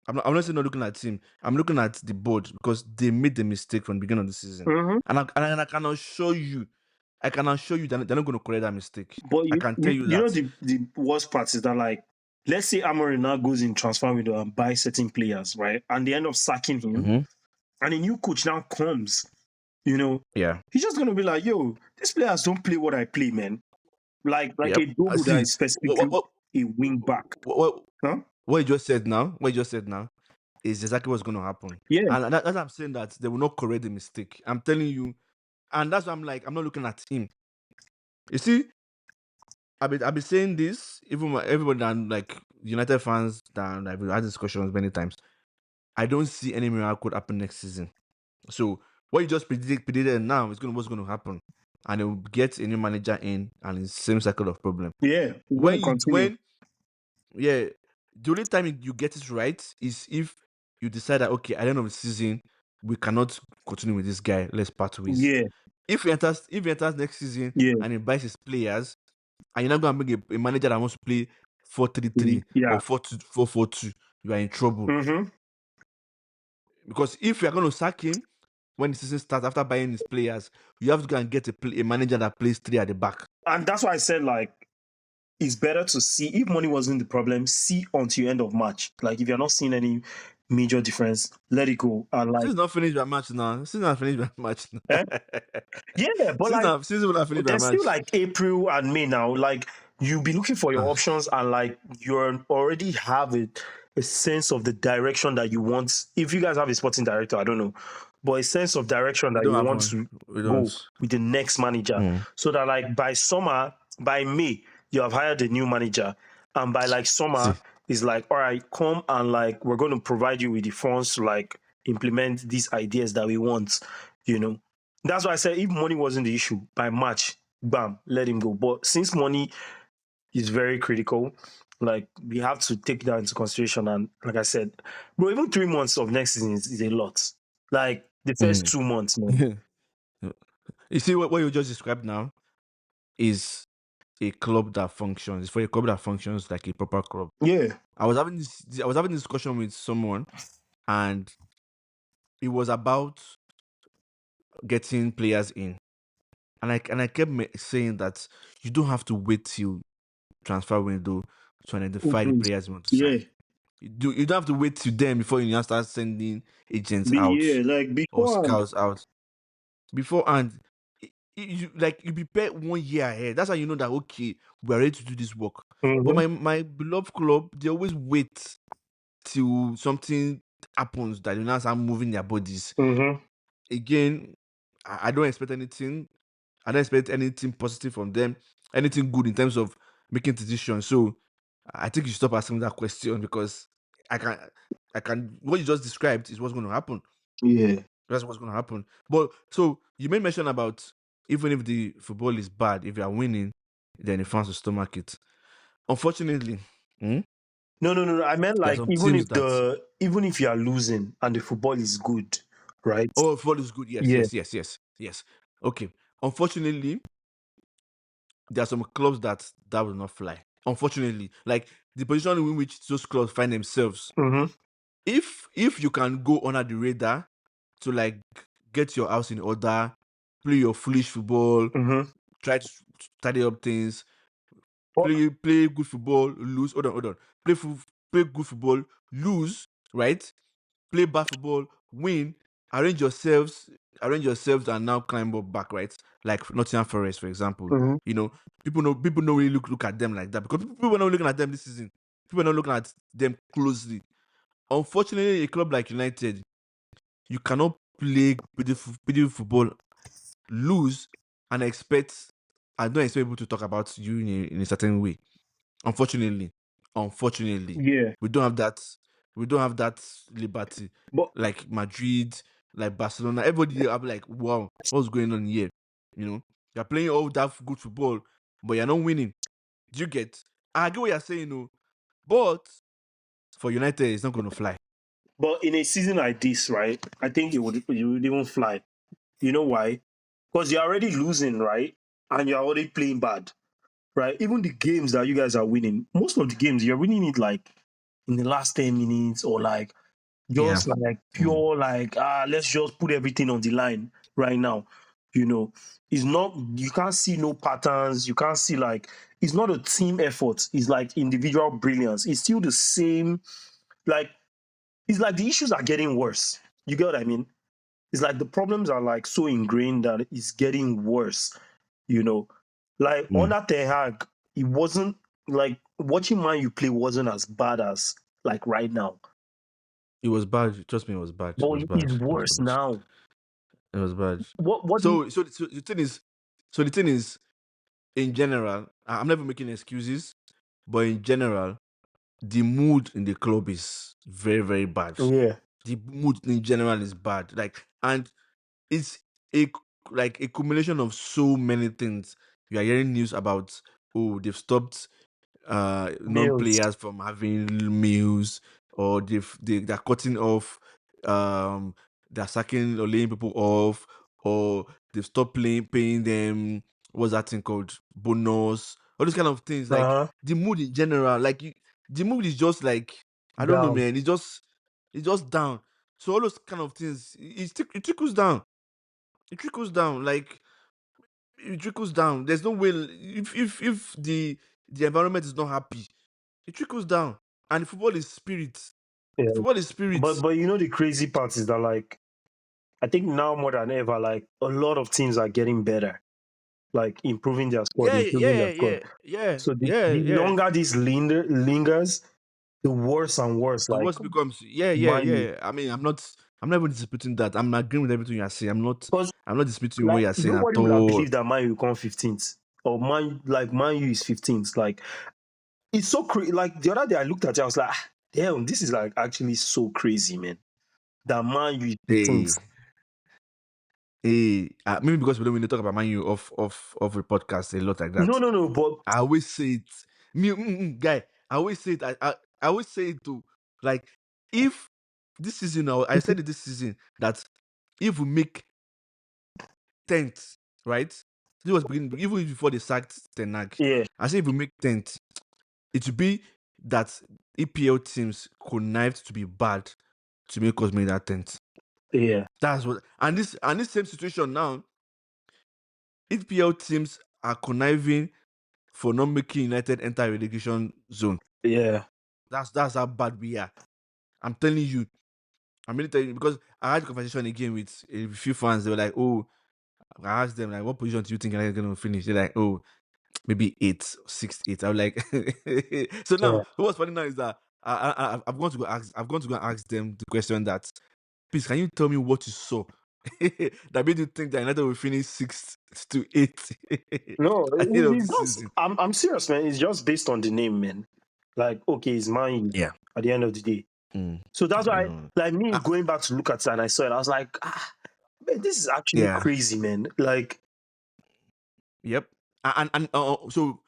A: I'm not saying not looking at team. I'm looking at the board because they made the mistake from the beginning of the season,
B: Mm-hmm.
A: and I can assure you, they're not going to correct that mistake.
B: But
A: I can tell you
B: you know
A: that.
B: the worst part is that like, let's say Amorim now goes in transfer window and buys certain players, right? And they end up sacking him,
A: Mm-hmm.
B: and a new coach now comes, you know,
A: Yeah,
B: he's just gonna be like, yo, these players don't play what I play, man. Like
A: yep.
B: a Dogu that
A: See
B: is
A: what
B: specifically a wing back.
A: what
B: Huh?
A: what you just said now. What you just said now is exactly what's going to happen.
B: Yeah.
A: And that's why I'm saying that they will not correct the mistake. I'm telling you, and that's why I'm like, I'm not looking at him. You see, I've been saying this, even everybody that like United fans that I've had discussions many times. I don't see any miracle happen next season. So what you just predicted now is what's going to happen, and they will get a new manager in, and it's the same cycle of problem.
B: Yeah. We're gonna
A: When you
B: continue.
A: yeah, the only time you get it right is if you decide that okay, at the end of the season we cannot continue with this guy. Let's part ways.
B: Yeah.
A: If he enters next season
B: Yeah.
A: and he buys his players, and you're not going to bring a manager that wants to play 4-3-3
B: Yeah.
A: or 4-4-2, you are in trouble.
B: Mm-hmm.
A: Because if you're going to sack him when the season starts after buying his players, you have to go and get a manager that plays 3 at the back.
B: And that's why I said like, it's better to see, if money wasn't the problem, see until end of March. Like if you're not seeing any major difference, let it go. And like,
A: Season not finished by March now. Season not finished by March now.
B: eh? Yeah, but like
A: Season will not finish by
B: there's still
A: March.
B: like April and May now. Like you'll be looking for your options, and like you're already have a sense of the direction that you want. If you guys have a sporting director, I don't know, but a sense of direction
A: We
B: that
A: don't
B: you
A: have
B: want
A: one.
B: to
A: We
B: go
A: don't.
B: with the next manager, so that like by summer, by May, you have hired a new manager, and by like
A: See.
B: summer, it's like, all right, come and like we're going to provide you with the funds to like implement these ideas that we want, you know. That's why I said if money wasn't the issue, by March, bam, let him go. But since money is very critical, like we have to take that into consideration. And like I said, bro, even 3 months of next season is a lot. Like the first
A: Mm.
B: 2 months, man.
A: You see what you just described now is a club that functions. It's for a club that functions like a proper club.
B: Yeah.
A: I was having this discussion with someone, and it was about getting players in. And I kept saying that you don't have to wait till transfer window to identify the players you want to sign.
B: Yeah.
A: You don't have to wait till then before you now start sending agents out
B: Yeah, like
A: or
B: beforehand.
A: scouts out. Beforehand, you prepare 1 year ahead. That's how you know that okay, we're ready to do this work. But
B: Mm-hmm.
A: my beloved club, they always wait till something happens that you now start moving their bodies.
B: Mm-hmm.
A: Again, I don't expect anything. I don't expect anything positive from them, anything good in terms of making decisions. So I think you stop asking that question because I can what you just described is what's going to happen.
B: Yeah.
A: That's what's going to happen. But so you made mention about even if the football is bad, if you are winning, then the fans will stomach it. Unfortunately,
B: No. I meant
A: there are
B: like
A: some teams that
B: even if you are losing and the football is good, right?
A: football is good. Yes,
B: Yeah.
A: yes, yes, yes, yes. Okay. Unfortunately, there are some clubs that will not fly. Unfortunately, like the position in which those clubs find themselves,
B: Mm-hmm.
A: if you can go under the radar to like get your house in order, play your foolish football,
B: Mm-hmm.
A: try to tidy up things,
B: But,
A: play good football, lose. Hold on. Play good football, lose, right? Play bad football, win, arrange yourselves and now climb up back, right? Like Nottingham Forest, for example.
B: mm-hmm.
A: You know, people don't really look at them like that because people were not looking at them this season. People are not looking at them closely. Unfortunately, a club like United, you cannot play beautiful football, lose, and expect I don't expect people to talk about you in a certain way. Unfortunately, unfortunately,
B: Yeah.
A: we don't have that. We don't have that liberty
B: But
A: like Madrid, like Barcelona. Everybody are like, wow, what's going on here? You know, you're playing all that good football, but you're not winning. Do you get? I get what you're saying, no, but for United, it's not going to fly.
B: but in a season like this, right? I think it would even fly. You know why? Because you're already losing, right? And you're already playing bad, right? Even the games that you guys are winning, most of the games you're winning it like in the last 10 minutes or like
A: Yeah.
B: just like
A: Mm.
B: pure like let's just put everything on the line right now. You know, it's not you can't see no patterns, you can't see like it's not a team effort, it's like individual brilliance. It's still the same, like it's like the issues are getting worse. You get what I mean? It's like the problems are like so ingrained that it's getting worse, you know. Like
A: Mm.
B: under Ten Hag, it wasn't like watching Man U play wasn't as bad as like right now.
A: It was bad. Trust me, it was bad. It
B: But
A: was bad.
B: it's
A: It was
B: worse
A: bad.
B: now.
A: It was bad.
B: What do you
A: So the thing is, in general, I'm never making excuses, but in general, the mood in the club is very, very bad.
B: yeah.
A: The mood in general is bad. Like, and it's a like a combination of so many things. You are hearing news about they've stopped
B: Males.
A: non-players from having meals, or they're cutting off, um they're sacking or laying people off, or they've stopped paying them, what's that thing called, bonus, all those kind of things. Like
B: Uh-huh.
A: the mood in general, like the mood is just like, I don't know,
B: Down.
A: man. It's just down. So all those kind of things, it trickles down. It trickles down. Like it trickles down. There's no way, if the environment is not happy, it trickles down. And football is spirit.
B: Yeah.
A: Football is spirit.
B: But you know the crazy part is that like I think now more than ever, like a lot of teams are getting better, like improving their squad,
A: Yeah,
B: improving
A: yeah,
B: their
A: yeah,
B: squad.
A: yeah,
B: So
A: yeah,
B: the
A: yeah.
B: longer this lingers, the worse and worse.
A: The
B: Like
A: worst becomes, yeah, yeah,
B: Man
A: yeah. I mean, I'm not even disputing that. I'm agreeing with everything you are saying.
B: because
A: I'm not disputing what
B: like
A: you are saying at
B: nobody would have
A: all.
B: believed that Man U come 15th or Man U is 15th. Like it's so crazy. Like the other day I looked at it, I was like, damn, this is like actually so crazy, man. That Man U is
A: Hey,
B: 15th.
A: maybe because we don't really talk about Man U off a podcast a lot like that.
B: No, but
A: I always say it. Me, guy, I always say it. I always say it to, like, if this season now, I said it this season that if we make 10th, right? This was beginning even before they sacked Ten Hag.
B: yeah,
A: I said if we make 10th, it would be that EPL teams connived to be bad to make us make that 10th.
B: yeah,
A: That's what, and this same situation now, EPL teams are conniving for not making United enter relegation zone.
B: yeah,
A: That's how bad we are. I'm telling you. I'm really telling you because I had a conversation again with a few fans. They were like, "Oh," I asked them like, "What position do you think United going to finish?" They're like, "Oh, maybe 8, 6, 8." I'm like, so
B: yeah.
A: now what's funny now is that I've gone to go ask. I've gone to go ask them the question that, please, can you tell me what you saw that made you think that United will finish 6th to 8th
B: No,
A: at the end of the
B: it's just
A: season?
B: I'm serious, man. It's just based on the name, man. Like, okay, it's mine
A: Yeah.
B: at the end of the day.
A: Mm,
B: So that's
A: I
B: why,
A: know.
B: like me
A: Ah,
B: going back to look at it and I saw it, I was like, man, this is actually
A: yeah.
B: crazy, man. Like,
A: Yep. So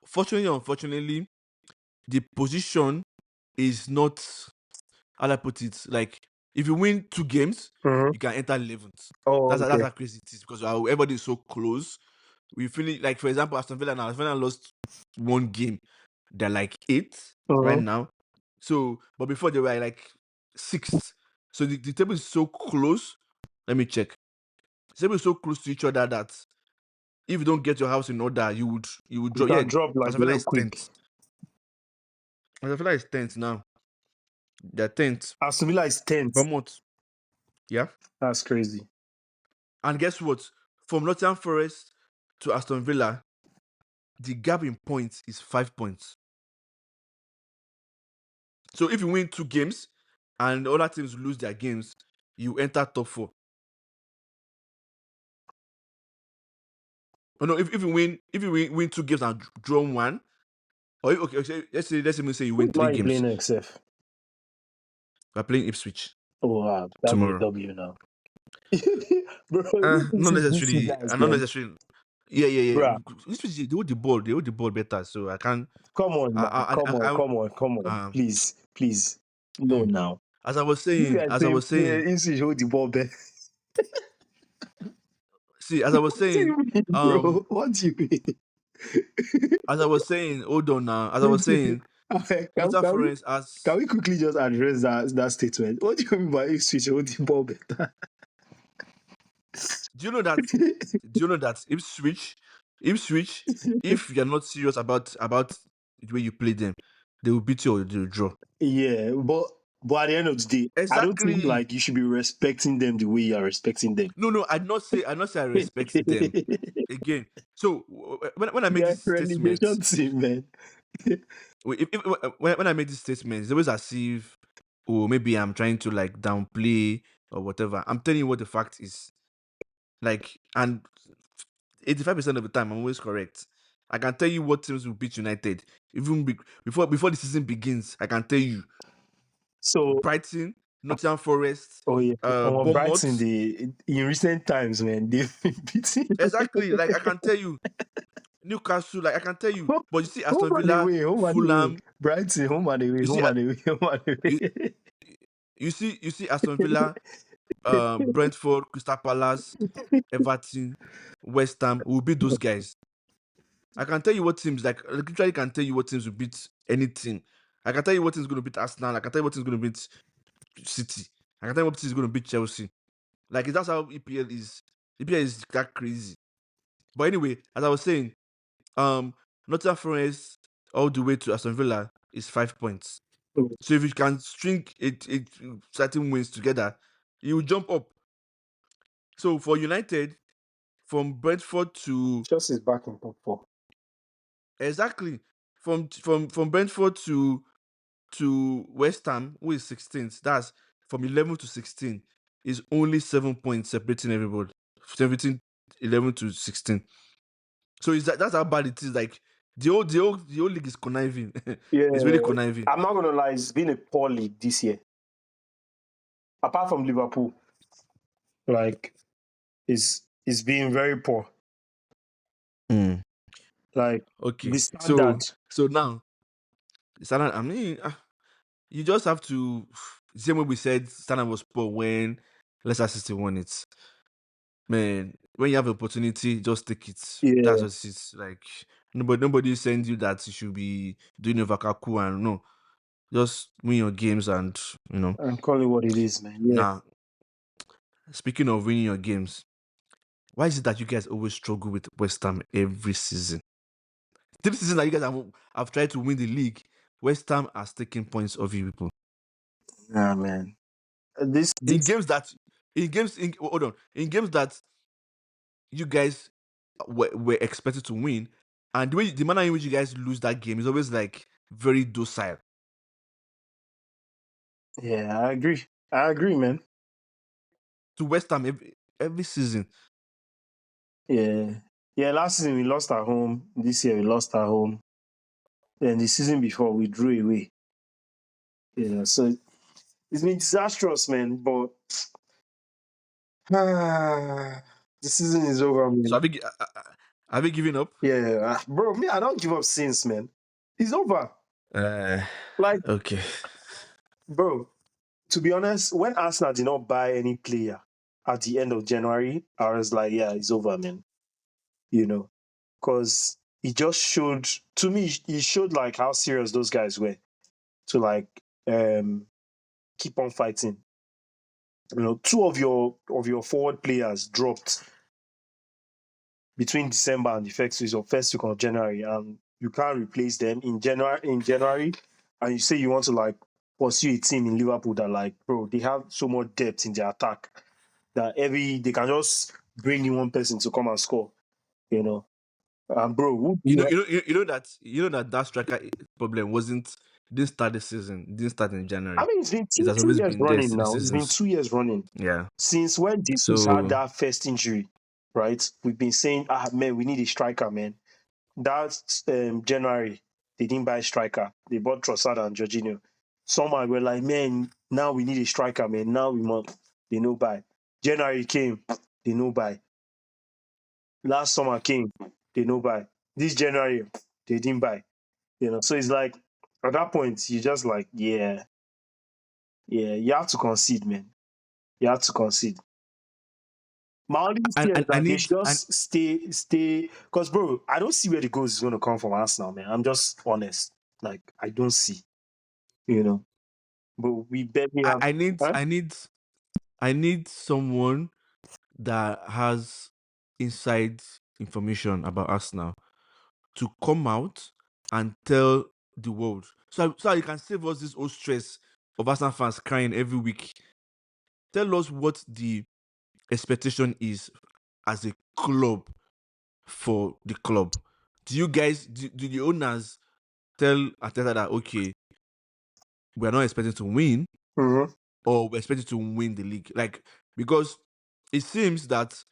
A: fortunately, unfortunately, the position is not, how do I put it, like, if you win 2 games,
B: mhm.
A: you can enter 11th.
B: Oh,
A: That's
B: okay.
A: how crazy it is because everybody is so close. We feel it, like, for example, Aston Villa now. Aston Villa lost 1 game. They're like 8th right
B: Mhm.
A: now. So, but before they were like 6th. So the table is so close. Let me check. The table is so close to each other that if you don't get your house in order, you would
B: You
A: drop. Yeah,
B: can drop like
A: Aston Villa
B: real
A: is
B: quick.
A: 10th. Aston Villa is 10th now. They're 10th.
B: Aston Villa is 10th.
A: Bournemouth. Yeah.
B: That's crazy.
A: And guess what? From Nottingham Forest to Aston Villa, the gap in points is 5 points. So if you win 2 games and other teams lose their games, you enter top 4. Oh no, if you win 2 games and draw 1, or okay, let's even say you
B: Who
A: win
B: is
A: 3
B: Man U
A: games.
B: playing XF?
A: We're playing Ipswich
B: Oh, wow. That'll be a
A: tomorrow.
B: W now. Bro, this
A: Not
B: is these two
A: necessarily.
B: guys,
A: Not
B: man.
A: necessarily. Yeah.
B: Bruh,
A: Ipswich, they hold the ball. They hold the ball better. So I can't.
B: come on now. Come on.
A: Um,
B: Please. No,
A: hmm.
B: now.
A: As I was
B: You
A: saying,
B: guys
A: as I
B: say,
A: was saying,
B: you should hold the ball back.
A: see, as I was
B: What do
A: saying,
B: you mean,
A: um,
B: bro? What do you mean?
A: as I was saying, hold on now. As I was saying,
B: can,
A: Nottingham
B: can we
A: Forest
B: can
A: has.
B: we quickly just address that statement? What do you mean by if switch hold the ball better?
A: Do you know that? Do you know that Ipswich, if you're not serious about the way you play them, they will beat you or they will draw.
B: Yeah, but at the end of the day, I don't think
A: Exactly.
B: like you should be respecting them the way you are respecting them.
A: No. I respect them. Again, so when I make
B: They're
A: this statement,
B: relegation team, man.
A: when I make this statement, it's always as if, oh, maybe I'm trying to like downplay or whatever. I'm telling you what the fact is. Like, and 85% of the time, I'm always correct. I can tell you what teams will beat United. Even before the season begins, I can tell you
B: So,
A: Brighton, Nottingham Forest,
B: oh yeah, on Brighton,
A: Bournemouth.
B: in recent times, man, they've been beating
A: Exactly. Like I can tell you Newcastle. Like I can tell you.
B: home
A: But you see Aston Villa,
B: home and away.
A: Fulham.
B: Brighton, home and away,
A: You see,
B: home and away, home and
A: you,
B: away.
A: you see Aston Villa, Brentford, Crystal Palace, Everton, West Ham will beat those guys. I can tell you what teams, like, I literally can tell you what teams will beat any team. I can tell you what team's going to beat Arsenal. I can tell you what team's going to beat City. I can tell you what team's going to beat Chelsea. Like, that's how EPL is. EPL is that crazy. But anyway, as I was saying, Nottingham Forest all the way to Aston Villa is 5 points. So if you can string it certain wins together, you will jump up. So for United, from Brentford to
B: Chelsea is back in top four.
A: exactly from Brentford to West Ham, who is 16th, that's from 11 to 16, is only 7 points separating everybody. 17, 11 to 16. So that's how bad it is. Like the whole league is conniving.
B: Yeah,
A: It's really conniving.
B: I'm not gonna lie, it's been a poor league this year. Apart from Liverpool, like is being very poor.
A: Mm.
B: Like the
A: Okay.
B: standard.
A: So now, standard. I mean, you just have to. Same way we said, standard was poor when Leicester City won it. Man, when you have the opportunity, just take it. That's
B: Yeah,
A: just it. Like nobody sends you that you should be doing a Vakaku and no. Just win your games and you know.
B: I'm calling what it is, man. Yeah.
A: Now, speaking of winning your games, why is it that you guys always struggle with West Ham every season? This season that you guys have tried to win the league, West Ham has taken points of you people.
B: Nah, man. This
A: In
B: this
A: games that hold on. In games that you guys were expected to win, and the manner in which you guys lose that game is always like very docile.
B: Yeah, I agree. I agree, man.
A: To West Ham every season.
B: Yeah. Yeah, last season we lost at home. This year we lost at home. Then the season before we drew away. Yeah, so it's been disastrous, man. But the season is over,
A: So
B: man.
A: have you given up?
B: Yeah, bro, me, I don't give up since, man. It's over.
A: Uh,
B: Like,
A: okay.
B: bro, to be honest, when Arsenal did not buy any player at the end of January, I was like, yeah, it's over, man. You know, because it just showed to me, it showed like how serious those guys were to like keep on fighting. You know, two of your forward players dropped between December and the first week of January, and you can't replace them in January, and you say you want to like pursue a team in Liverpool that like, bro, they have so much depth in their attack that they can just bring in one person to come and score, you know. And bro,
A: You know that striker problem didn't start this season, didn't start in
B: I
A: January.
B: mean, it's been
A: It has
B: two
A: always
B: years
A: been there
B: running
A: since
B: now. It's been
A: seasons.
B: 2 years running
A: Yeah.
B: since when Jesus had
A: So
B: that first injury, right? We've been saying, man, we need a striker, man. That January, they didn't buy a striker. They bought Trossard and Jorginho. Someone were like, man, now we need a striker, man. Now we must. They no buy. January came, they no buy. Last summer came, they no buy. This January, they didn't buy. You know, so it's like at that point, you just like, yeah, yeah, you have to concede, man. You have to concede. My only fear is
A: I
B: that they
A: need
B: should just stay. Because, bro, I don't see where the goals is going to come from Arsenal, man. I'm just honest. Like, I don't see, you know. But we barely have.
A: I need
B: Huh?
A: I need I need someone that has inside information about Arsenal to come out and tell the world. So you can save us this old stress of Arsenal fans crying every week. Tell us what the expectation is as a club for the club. Do you guys do the owners tell Ateta that okay, we are not expecting to win
B: Mm-hmm.
A: or we're expecting to win the league? Like because it seems that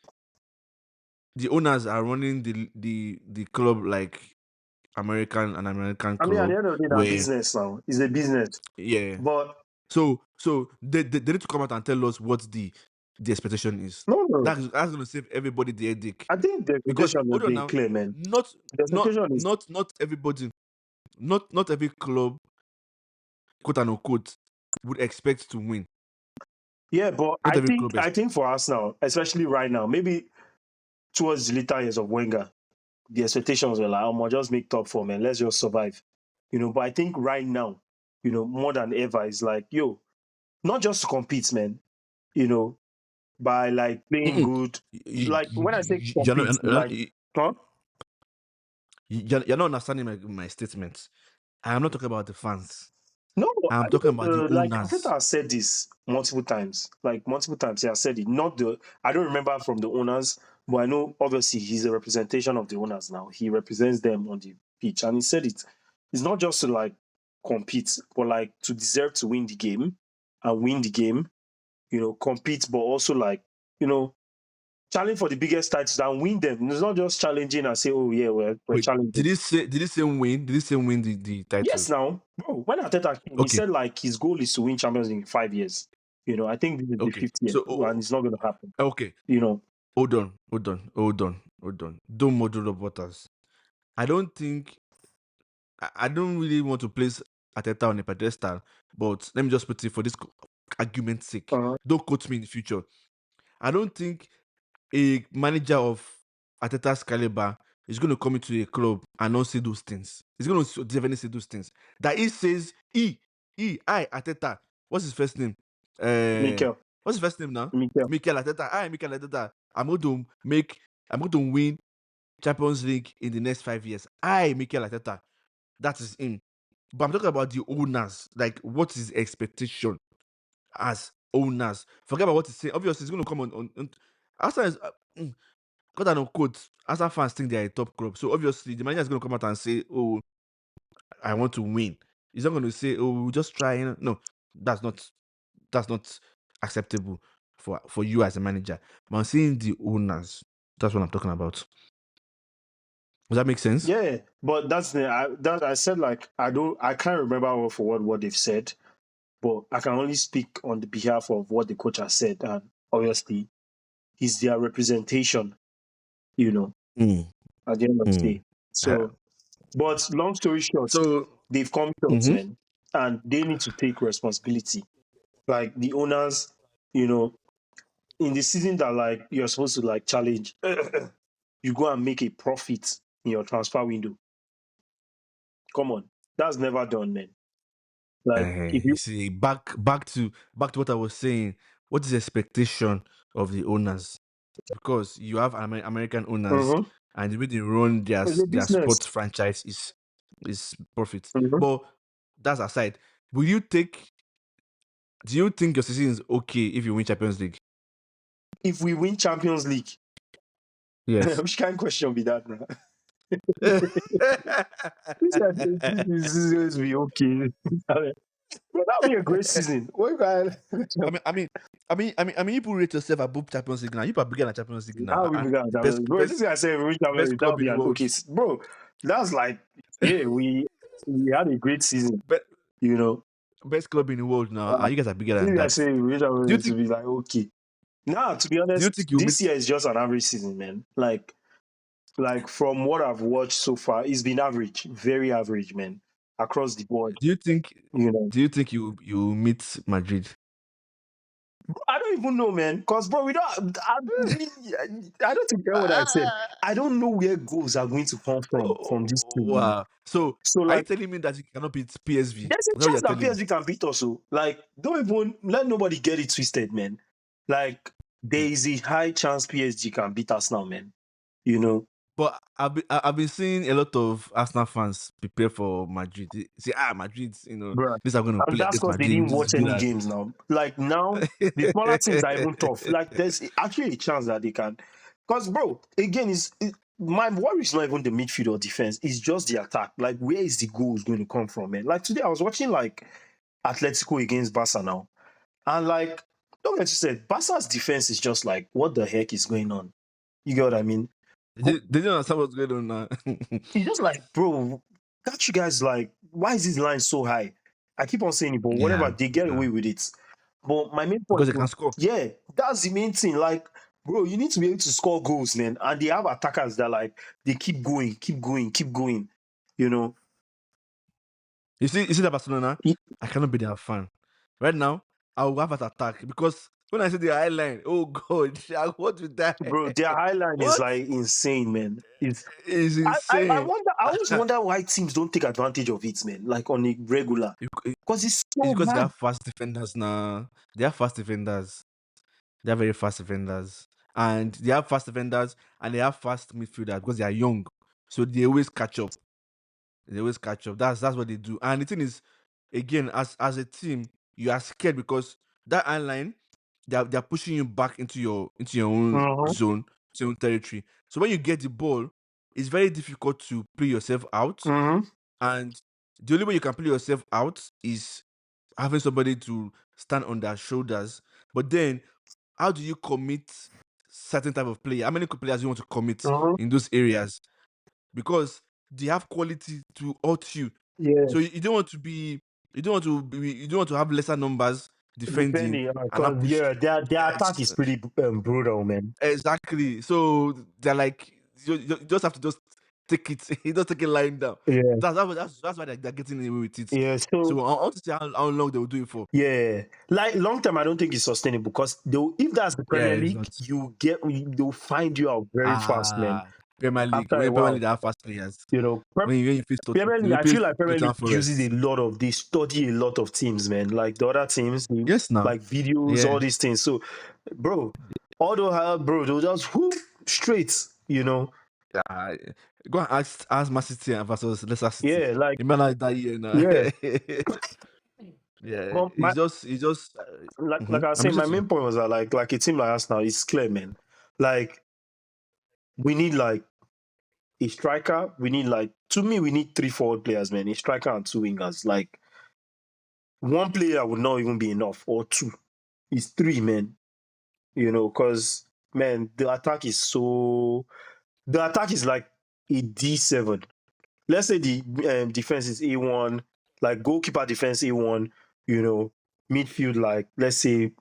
A: the owners are running the club like an American
B: I mean, at the
A: club
B: end of the day, that
A: where
B: business now is a business.
A: yeah.
B: But
A: So they need to come out and tell us what the expectation is.
B: no, no.
A: That's gonna save everybody the headache.
B: I think the
A: Because
B: expectation will
A: hold on
B: be
A: now,
B: clear, man.
A: not
B: The
A: not
B: expectation is,
A: not not everybody, not every club, quote unquote, would expect to win.
B: yeah, but
A: Not
B: I
A: every
B: think
A: club
B: I think for us now, especially right now, maybe towards the later years of Wenger, the expectations were like, I'm gonna just make top four, man. Let's just survive. You know, but I think right now, you know, more than ever, it's like, yo, not just to compete, man, you know, by like playing
A: Mm-mm.
B: good. Like when I say compete,
A: You're not,
B: like, huh?
A: you're not understanding my statements. I am not talking about the fans.
B: No,
A: I am talking about the
B: like Arteta
A: owners.
B: has said this multiple times. Like multiple times, he has said it. Not the I don't remember from the owners, but I know obviously he's a representation of the owners now. He represents them on the pitch, and he said it. It's not just to like compete, but like to deserve to win the game and win the game. You know, compete, but also like you know challenge for the biggest titles and win them. It's not just challenging and say, oh yeah, we're
A: Wait,
B: challenging.
A: did he say win? Did he say win the title?
B: Yes, now, bro. When Arteta came, he
A: Okay,
B: said like his goal is to win Champions League in 5 years. You know, I think this is the
A: okay.
B: fifth year,
A: So
B: and it's not going to happen.
A: okay,
B: You know,
A: hold on. Don't muddle the waters. I don't think I don't really want to place Ateta on a pedestal, but let me just put it for this argument's sake.
B: Uh-huh.
A: Don't quote me in the future. I don't think a manager of Ateta's caliber is going to come into a club and not say those things. He's going to definitely say those things. That he says, Ateta. What's his first name?
B: Mikel.
A: What's his first name now?
B: Mikel.
A: Mikel Ateta. Mikel Ateta. I'm going to win Champions League in the next 5 years. Mikel Ateta. That is him. But I'm talking about the owners. Like, what is expectation as owners? Forget about what he's saying. Obviously, he's going to come on Arsenal is, quote and unquote, Arsenal fans think they're a top club. So obviously, the manager is going to come out and say, "Oh, I want to win." He's not going to say, "Oh, we'll just try." No, that's not acceptable for you as a manager. But I'm saying the owners. That's what I'm talking about. Does that make sense?
B: Yeah, but that's I said, like, I can't remember word for word what they've said, but I can only speak on the behalf of what the coach has said, and obviously he's their representation, you know,
A: Mm,
B: at the end of the
A: mm.
B: day. So, but long story short,
A: So,
B: they've come short,
A: mhm.
B: man, and they need to take responsibility. Like the owners, you know, in the season that, like, you're supposed to, like, challenge, you go and make a profit in your transfer window. Come on, that's never done, man. Like, if
A: You
B: you
A: see, back to what I was saying. What is the expectation of the owners? Because you have American owners,
B: Mhm.
A: and the way they run
B: It's a
A: their
B: business.
A: sports franchise is profit.
B: Mhm.
A: But that's aside. Will you take? Do you think your season is okay if you win Champions League?
B: If we win Champions League,
A: Yes.
B: which kind of question be that now? This is going to be okay. But that'll be a great season. What guy?
A: I mean, I mean, you people rate yourself above Champions League now. You are bigger than Champions League now.
B: How we bigger than Champions League? Bro, this guy said if we win Champions
A: Best
B: League, that'll
A: club in
B: be
A: the
B: an
A: world.
B: okay. Bro, that's like, yeah, we had a great season, you know.
A: Best club in the world now,
B: Uh,
A: and you guys are bigger
B: this
A: than
B: guy
A: that.
B: saying if we win Champions
A: Do you
B: League to
A: think?
B: be like okay. Now, to be
A: Do you
B: honest,
A: think you
B: this
A: meet?
B: year is just an average season, man. Like from what I've watched so far, it's been average, very average, man, across the board.
A: Do you think?
B: You know,
A: Do you think you meet Madrid?
B: I don't even know, man. Cause bro, I don't think what I said. I don't know where goals are going to come from this team, man.
A: Wow. So
B: So
A: are you
B: like,
A: telling me that you cannot beat PSV?
B: there's a
A: Is that what
B: chance
A: you're
B: that
A: telling me?
B: PSG can beat us. So like, don't even let nobody get it twisted, man. Like, there
A: Hmm.
B: is a high chance PSG can beat us now, man. You know,
A: But I've been seeing a lot of Arsenal fans prepare for Madrid. They say, Madrid,
B: bro.
A: these are going to
B: And
A: play
B: that's
A: against
B: because they
A: Madrid,
B: didn't
A: which is
B: watch
A: good.
B: any games now. Like now, the smaller teams are even tough. Like there's actually a chance that they can. Because bro, again, my worry is not even the midfield or defense. It's just the attack. Like where is the goals going to come from, man? Like today, I was watching like Atletico against Barca now, and like don't get you said, Barca's defense is just like what the heck is going on? You get what I mean? But
A: They don't understand what's going on now.
B: it's just like, bro, got you guys like, why is this line so high? I keep on saying it, but whatever,
A: Yeah,
B: they get
A: yeah.
B: away with it. But my main
A: Because
B: point
A: they can
B: was,
A: score.
B: yeah, that's the main thing. Like, bro, you need to be able to score goals, man. And they have attackers that like they keep going, keep going, keep going. You know,
A: You see that Barcelona?
B: It-
A: I cannot be their fan. Right now, I will have an attack because when I see the high line, oh god, I want to die.
B: bro, their high line is
A: What
B: like insane, man.
A: is
B: I
A: insane?
B: wonder. I always wonder why teams don't take advantage of it, man. Like on a regular, because it's
A: It's
B: so
A: because they
B: hard.
A: have fast defenders now. They have fast defenders. They are very fast defenders. And they have fast defenders and they have fast midfielders because they are young. So they always catch up. They always catch up. That's what they do. And the thing is, again, as a team, you are scared because that line they're pushing you back into your own
B: Mhm,
A: zone, to your own territory. So when you get the ball, it's very difficult to play yourself out.
B: mhm,
A: And the only way you can play yourself out is having somebody to stand on their shoulders. But then, how do you commit certain type of player? How many players do you want to commit
B: mhm.
A: in those areas? Because they have quality to hurt you.
B: Yeah.
A: So you don't want to be you don't want to have lesser numbers defending,
B: Defending,
A: and I
B: because
A: push.
B: their attack is
A: Yes,
B: pretty brutal, man.
A: exactly. So they're like, you just have to just take it. You don't take it lying down.
B: Yeah,
A: That's why they're getting away with it.
B: yeah.
A: So
B: So
A: I want to see how long they will do it for.
B: yeah, like long term, I don't think it's sustainable because if that's the
A: Yeah,
B: Premier
A: it's
B: League,
A: not.
B: they'll find you out very fast, man.
A: Premier League.
B: After a
A: When Premier
B: while,
A: League, they have fast players.
B: you know,
A: When you face
B: Premier League,
A: you
B: I
A: face
B: feel like Premier
A: Tottenham
B: League uses a
A: Forest.
B: lot of they study a lot of teams, man. Like the other teams,
A: Yes, now.
B: like videos, all
A: Yeah.
B: these things. So, bro, bro, they'll just whoop straight, you know.
A: Uh, Go and ask Man City versus Leicester City.
B: Yeah, like
A: Remember that year now.
B: yeah.
A: Yeah,
B: But my
A: it's just
B: like I was
A: I'm
B: saying, my
A: listening to you.
B: main point was that like a team like us now is clear, man. Like we need like a striker. We need like to me, we need three forward players, man. A striker and two wingers. Like one player would not even be enough, or two. It's three, man. You know, because man, the attack is like a D7. Let's say the defense is A1, like goalkeeper defense A1, you know, midfield like let's say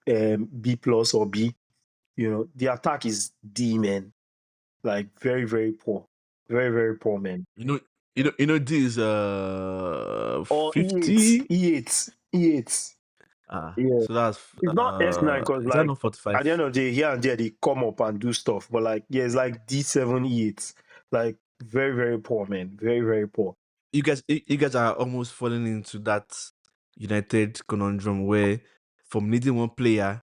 B: B plus or B, you know, the attack is D, man. Like very, very poor. Very, very poor, man.
A: This
B: Or E8,
A: 50.
B: E8, E8. Yeah.
A: So that's
B: It's not S9 because
A: is that
B: like
A: not
B: at the
A: 45?
B: end of the day, here and there they come up and do stuff. But like yeah, it's like D7, E8. Like very, very poor, man. Very, very poor.
A: You guys are almost falling into that United conundrum where from needing one player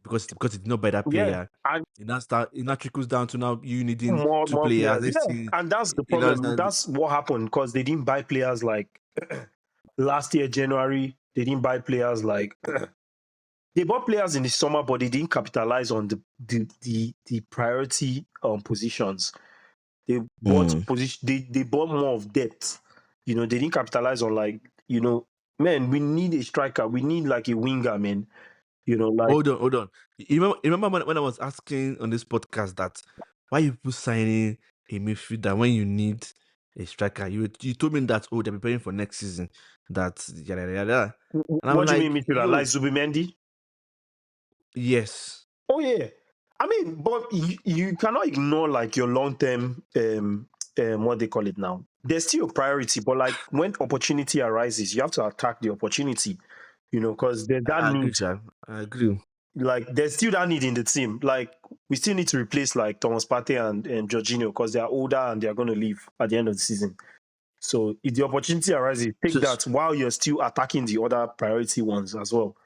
A: because it's not by that
B: Yeah.
A: player,
B: And
A: it now trickles down to now you needing two
B: more
A: players.
B: players.
A: Let's
B: Yeah.
A: see,
B: And that's the
A: you know,
B: problem. That's what happened because they didn't buy players like last year, January. They didn't buy players like they bought players in the summer, but they didn't capitalize on the priority positions. They bought
A: Mm.
B: position. They bought more of depth. You know, they didn't capitalize on like you know, man. We need a striker. We need like a winger, man. You know, like
A: Hold on. You remember when I was asking on this podcast that why you people signing a midfielder when you need a striker? You told me that they're preparing for next season. That yada yada yada. And I'm
B: what do you mean
A: like,
B: midfielder? Like
A: yo,
B: Zubimendi?
A: yes.
B: Oh yeah. I mean, but you cannot ignore like your long term what they call it now. There's still a priority, but like when opportunity arises, you have to attack the opportunity. You know, because there's that
A: I agree,
B: need.
A: Sha. I agree.
B: Like there's still that need in the team. Like we still need to replace like Thomas Partey and Jorginho because they are older and they are going to leave at the end of the season. So if the opportunity arises, take
A: So,
B: that while you're still attacking the other priority ones as well.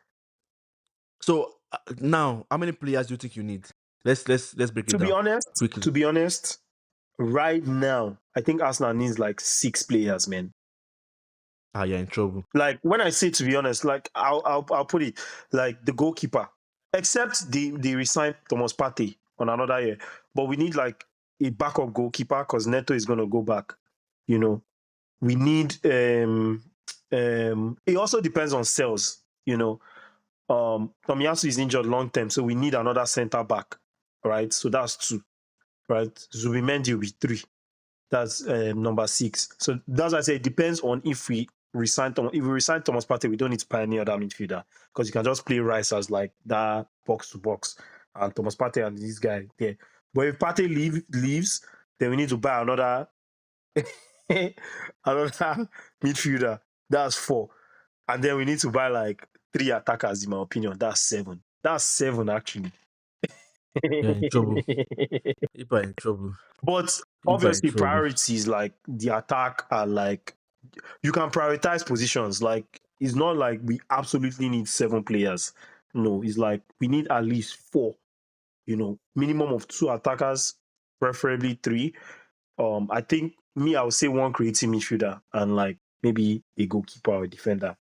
A: so now, how many players do you think you need? Let's break it
B: To be
A: down
B: honest,
A: quickly.
B: right now, I think Arsenal needs like 6 players, man.
A: You're in trouble.
B: Like when I say to be honest, like I'll put it like the goalkeeper, except they resigned Thomas Partey on another year, but we need like a backup goalkeeper because Neto is going to go back. You know, we need it also depends on sales. You know, Tomiyasu is injured long term, so we need another center back, right? So that's 2, right? Zubimendi will be 3. That's number 6. So that's why I say it depends on if we resign Thomas Partey, we don't need to buy any other midfielder because you can just play Rice as like that box to box and Thomas Partey and this guy there. But if Partey leaves, then we need to buy another another midfielder. That's 4. And then we need to buy like 3 attackers, in my opinion. That's 7. That's 7 actually.
A: You're in trouble. People are in trouble.
B: But
A: People are in
B: obviously,
A: trouble.
B: priorities like the attack are like you can prioritize positions. Like it's not like we absolutely need 7 players. No, it's like we need at least 4. You know, minimum of 2 attackers, preferably 3. I think I would say 1 creative midfielder and like maybe a goalkeeper or a defender.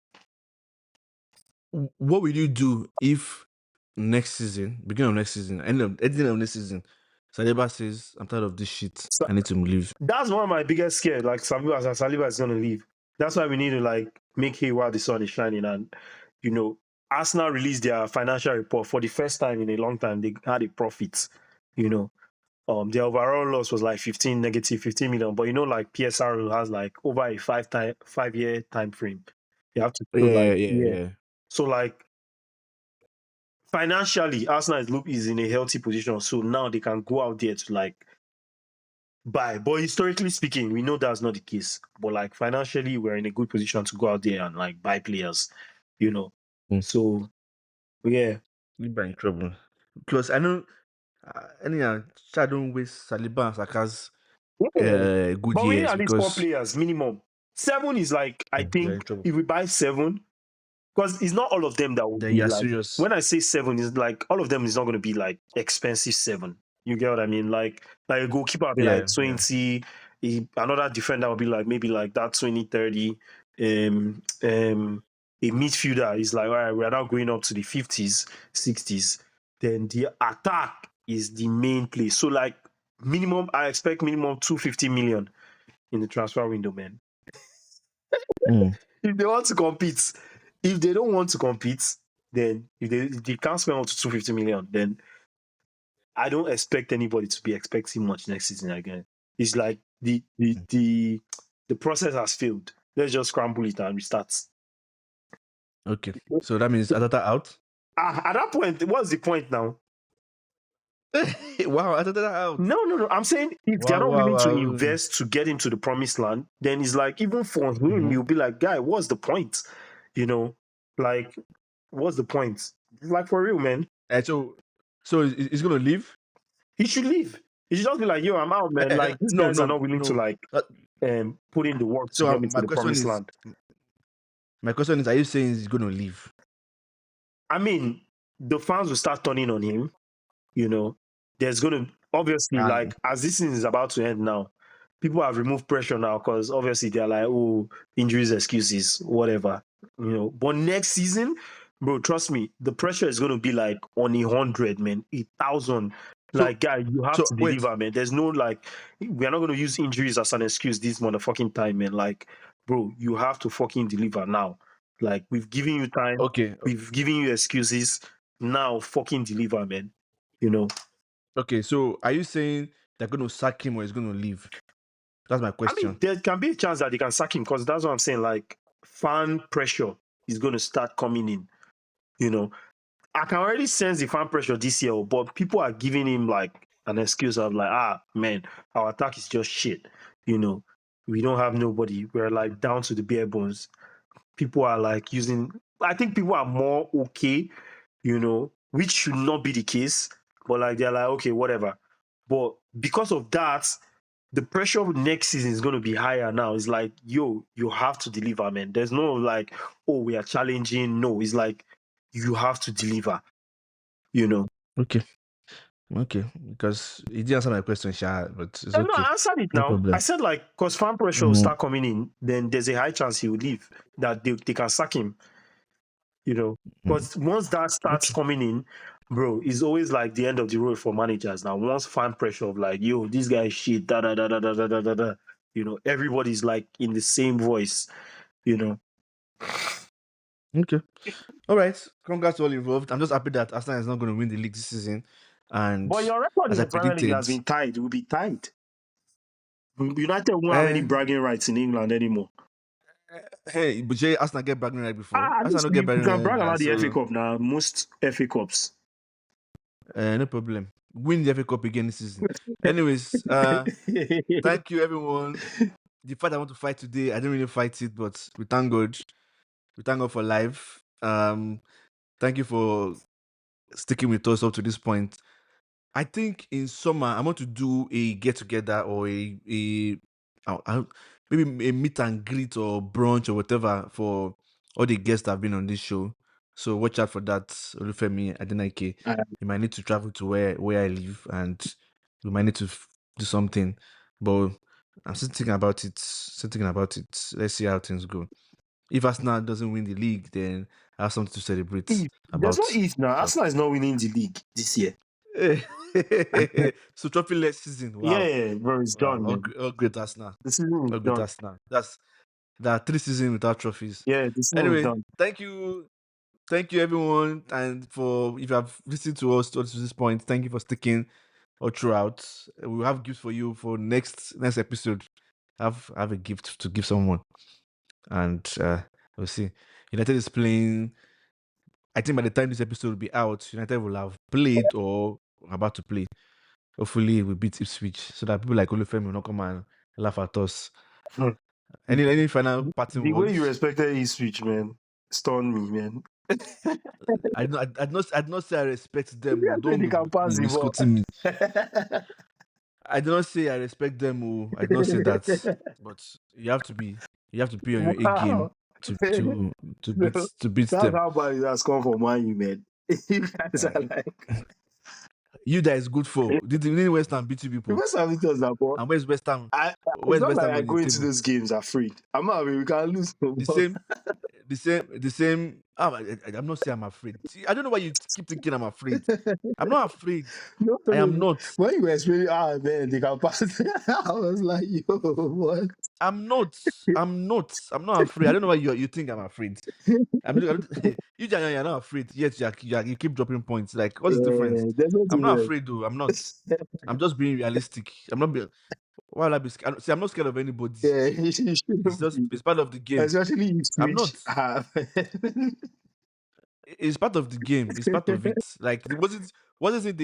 A: What will you do if next season, beginning of next season, ending of next season, Saliba says, "I'm tired of this shit.
B: So
A: I need to leave."
B: that's one of my biggest scares. Like Saliba is going to leave. That's why we need to like make hay while the sun is shining. And you know, Arsenal released their financial report for the first time in a long time. They had a profit. You know, their overall loss was like negative 15 million. But you know, like PSR has like over a 5-year time frame. You have to show
A: Yeah,
B: like
A: yeah, yeah.
B: So like financially, Arsenal is in a healthy position. So now they can go out there to like buy. But historically speaking, we know that's not the case. But like financially, we're in a good position to go out there and like buy players, you know.
A: Mm.
B: So yeah.
A: You're in trouble. Because I know, anyhow, I don't waste Saliba and Saka's
B: Yeah.
A: good
B: But we need
A: years
B: at least four
A: because
B: players minimum. Seven is like I
A: you're in
B: think
A: trouble.
B: if we buy seven, because it's not all of them that will
A: Then
B: be
A: you're
B: like
A: serious.
B: when I say seven, is like all of them is not going to be like expensive seven. You get what I mean? Like a goalkeeper will be like
A: Yeah, yeah.
B: 20, another defender will be like maybe like that 20, 30. A midfielder is like, all right, we're now going up to the 50s, 60s. Then the attack is the main play. So like minimum, I expect minimum 250 million in the transfer window, man.
A: Mm.
B: If they want to compete, if they don't want to compete, then if they can't spend up to 250 million, then I don't expect anybody to be expecting much next season again. It's like the process has failed. Let's just scramble it and restart.
A: Okay. So that means Atata out.
B: At that point, what's the point now?
A: Wow, Atata out.
B: No. I'm saying if they're
A: Wow,
B: not
A: wow,
B: willing to
A: wow.
B: invest to get into the promised land, then it's like even for him,
A: Mm-hmm.
B: you'll be like, guy, what's the point? You know, like what's the point? Like for real, man.
A: And so he's gonna leave?
B: He should leave. He should just be like, yo, I'm out, man. Like these
A: No,
B: guys are
A: no,
B: not willing to
A: no.
B: like put in the work to
A: So
B: get me to the promised land.
A: my question is, are you saying he's gonna leave?
B: I mean, the fans will start turning on him, you know. There's gonna obviously
A: And
B: like as this season is about to end now, people have removed pressure now because obviously they're like, oh, injuries, excuses, whatever. You know. But next season, bro, trust me, the pressure is gonna be like on 100, man, 1,000.
A: so
B: Like, guy, you have to
A: wait.
B: deliver, man. There's no like, we're not gonna use injuries as an excuse this motherfucking time, man. Like, bro, you have to fucking deliver now. Like, we've given you time,
A: Okay,
B: we've given you excuses. Now, fucking deliver, man. You know.
A: okay. So are you saying they're gonna sack him or he's gonna leave? That's my
B: I mean,
A: question.
B: there can be a chance that they can sack him because that's what I'm saying. Like, fan pressure is going to start coming in. You know, I can already sense the fan pressure this year, but people are giving him like an excuse of like, man, our attack is just shit. You know, we don't have nobody. We're like down to the bare bones. People are like using. I think people are more okay. You know, which should not be the case. But like they're like, okay, whatever. But because of that, the pressure next season is going to be higher now. It's like, yo, you have to deliver, man. There's no like, oh, we are challenging. No, it's like, you have to deliver, you know.
A: Okay, okay. Because he didn't answer my question, Sha, but it's
B: And no,
A: okay.
B: I answered it
A: No
B: now. I
A: problem.
B: said, like, because fan pressure will
A: Mm,
B: start coming in, then there's a high chance he will leave, that they can sack him, you know.
A: mm.
B: Because once that starts
A: Okay.
B: coming in, bro, it's always like the end of the road for managers. Now, once fan pressure of like, yo, this guy is shit, da da da da da da da da da, you know, everybody's like in the same voice, you know.
A: Okay. All right. Congrats to all involved. I'm just happy that Arsenal is not going to win the league this season. And
B: But your record
A: as
B: in
A: I
B: the Premier League
A: predicted,
B: has been tied. It will be tied. United won't have any
A: eh,
B: bragging rights in England anymore.
A: hey, but Jay, Arsenal get bragging right before.
B: At
A: Arsenal
B: least
A: don't get
B: you
A: bragging
B: can
A: right
B: brag
A: now.
B: about the FA
A: So,
B: Cup now. Most FA Cups.
A: no problem. Win the FA Cup again this season. Anyways, thank you, everyone. The fight I want to fight today, I didn't really fight it, but we thank God. We thank God for life. Thank you for sticking with us up to this point. I think in summer I want to do a get together or maybe a meet and greet or brunch or whatever for all the guests that have been on this show. So watch out for that, Olufemi Adenike.
B: Uh,
A: You might need to travel to where I live, and we might need to do something. But I'm still thinking about it. Still thinking about it. Let's see how things go. If Arsenal doesn't win the league, then I have something to celebrate
B: if. There's no
A: about.
B: if now.
A: About.
B: Arsenal is not winning the league this year.
A: So trophy-less season. Wow.
B: Yeah, bro, it's
A: Wow.
B: done, man.
A: All great Arsenal.
B: The season is
A: All great
B: done.
A: Arsenal. There are 3 seasons without trophies.
B: Yeah, the season is
A: Anyway,
B: done.
A: thank you. Thank you everyone. And for if you have listened to us to this point, thank you for sticking all throughout. We'll have gifts for you for next episode. Have a gift to give someone. And we'll see. United is playing I think by the time this episode will be out, United will have played or about to play. Hopefully, we beat Ipswich so that people like Olufemi will not come and laugh at us.
B: Hmm.
A: Any final parting
B: The way you
A: words?
B: respected his switch, man, stunned me, man.
A: I'd not say I respect them.
B: You
A: Oh,
B: guys said
A: don't
B: they can pass the
A: be
B: ball.
A: scooting me. I do not say I respect them. Oh, I do not say that. But you have to be on your A game
B: Wow.
A: to
B: So,
A: to to beat
B: that's
A: them.
B: how bad it has come for Man U, man. You guys
A: Uh,
B: are like,
A: you that is good for. Did West Ham beat you
B: the
A: people?
B: first time it was that ball.
A: And where's West Ham?
B: It's
A: Where's
B: not
A: West
B: like
A: Ham
B: I
A: on the
B: go into
A: table?
B: those games afraid. I'm not afraid we can lose.
A: The same, the same. I'm not saying I'm afraid. See, I don't know why you keep thinking I'm afraid. I'm not afraid.
B: No,
A: I am not.
B: when you were explaining, man, they can pass. I was like, yo, what?
A: I'm not. I'm not. I'm not afraid. I don't know why you think I'm afraid. You Janya, you're not afraid. Yet you keep dropping points. Like, what's the difference?
B: There's no
A: I'm not
B: difference.
A: afraid though. I'm not. I'm just being realistic. I'm not being. Why will I be scared? See, I'm not scared of anybody.
B: Yeah, you
A: It's
B: shouldn't
A: just
B: be.
A: it's part of the game.
B: Especially you
A: I'm not.
B: switch.
A: It's part of the game. It's part of it. Like, wasn't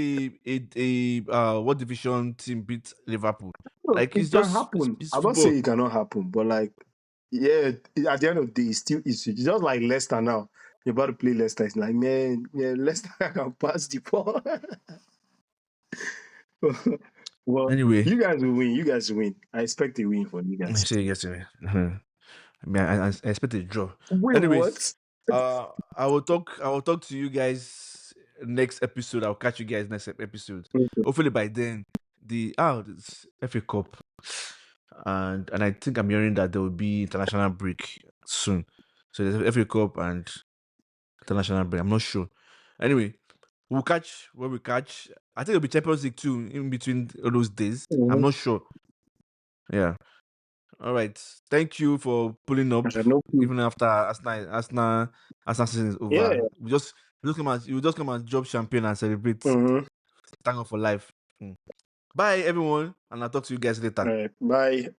A: it what division team beat Liverpool? Like,
B: It can happen.
A: it's
B: I'm not saying
A: football.
B: it cannot happen, but like, yeah, at the end of the day, it's still issue. It's just like Leicester now. You're about to play Leicester. It's like, man, yeah, Leicester can pass the ball. Well,
A: Anyway,
B: you guys will win. You guys will win. I expect a win from you
A: I
B: guys.
A: say yes. I mean, I expect a draw.
B: Wait,
A: Anyways,
B: what?
A: I will talk. I will talk to you guys next episode. I'll catch you guys next episode. Hopefully by then, this FA Cup, and I think I'm hearing that there will be international break soon. So there's FA Cup and international break. I'm not sure. Anyway, we'll catch where we catch. I think it'll be Champions League too in between all those days. I'm
B: Mhm.
A: not sure. Yeah. All right. Thank you for pulling up,
B: No clue.
A: even after Arsenal season is
B: Yeah.
A: over. You just come and drop champagne and celebrate.
B: Mm-hmm.
A: Thank God for life. Bye, everyone, and I'll talk to you guys later.
B: All right. Bye.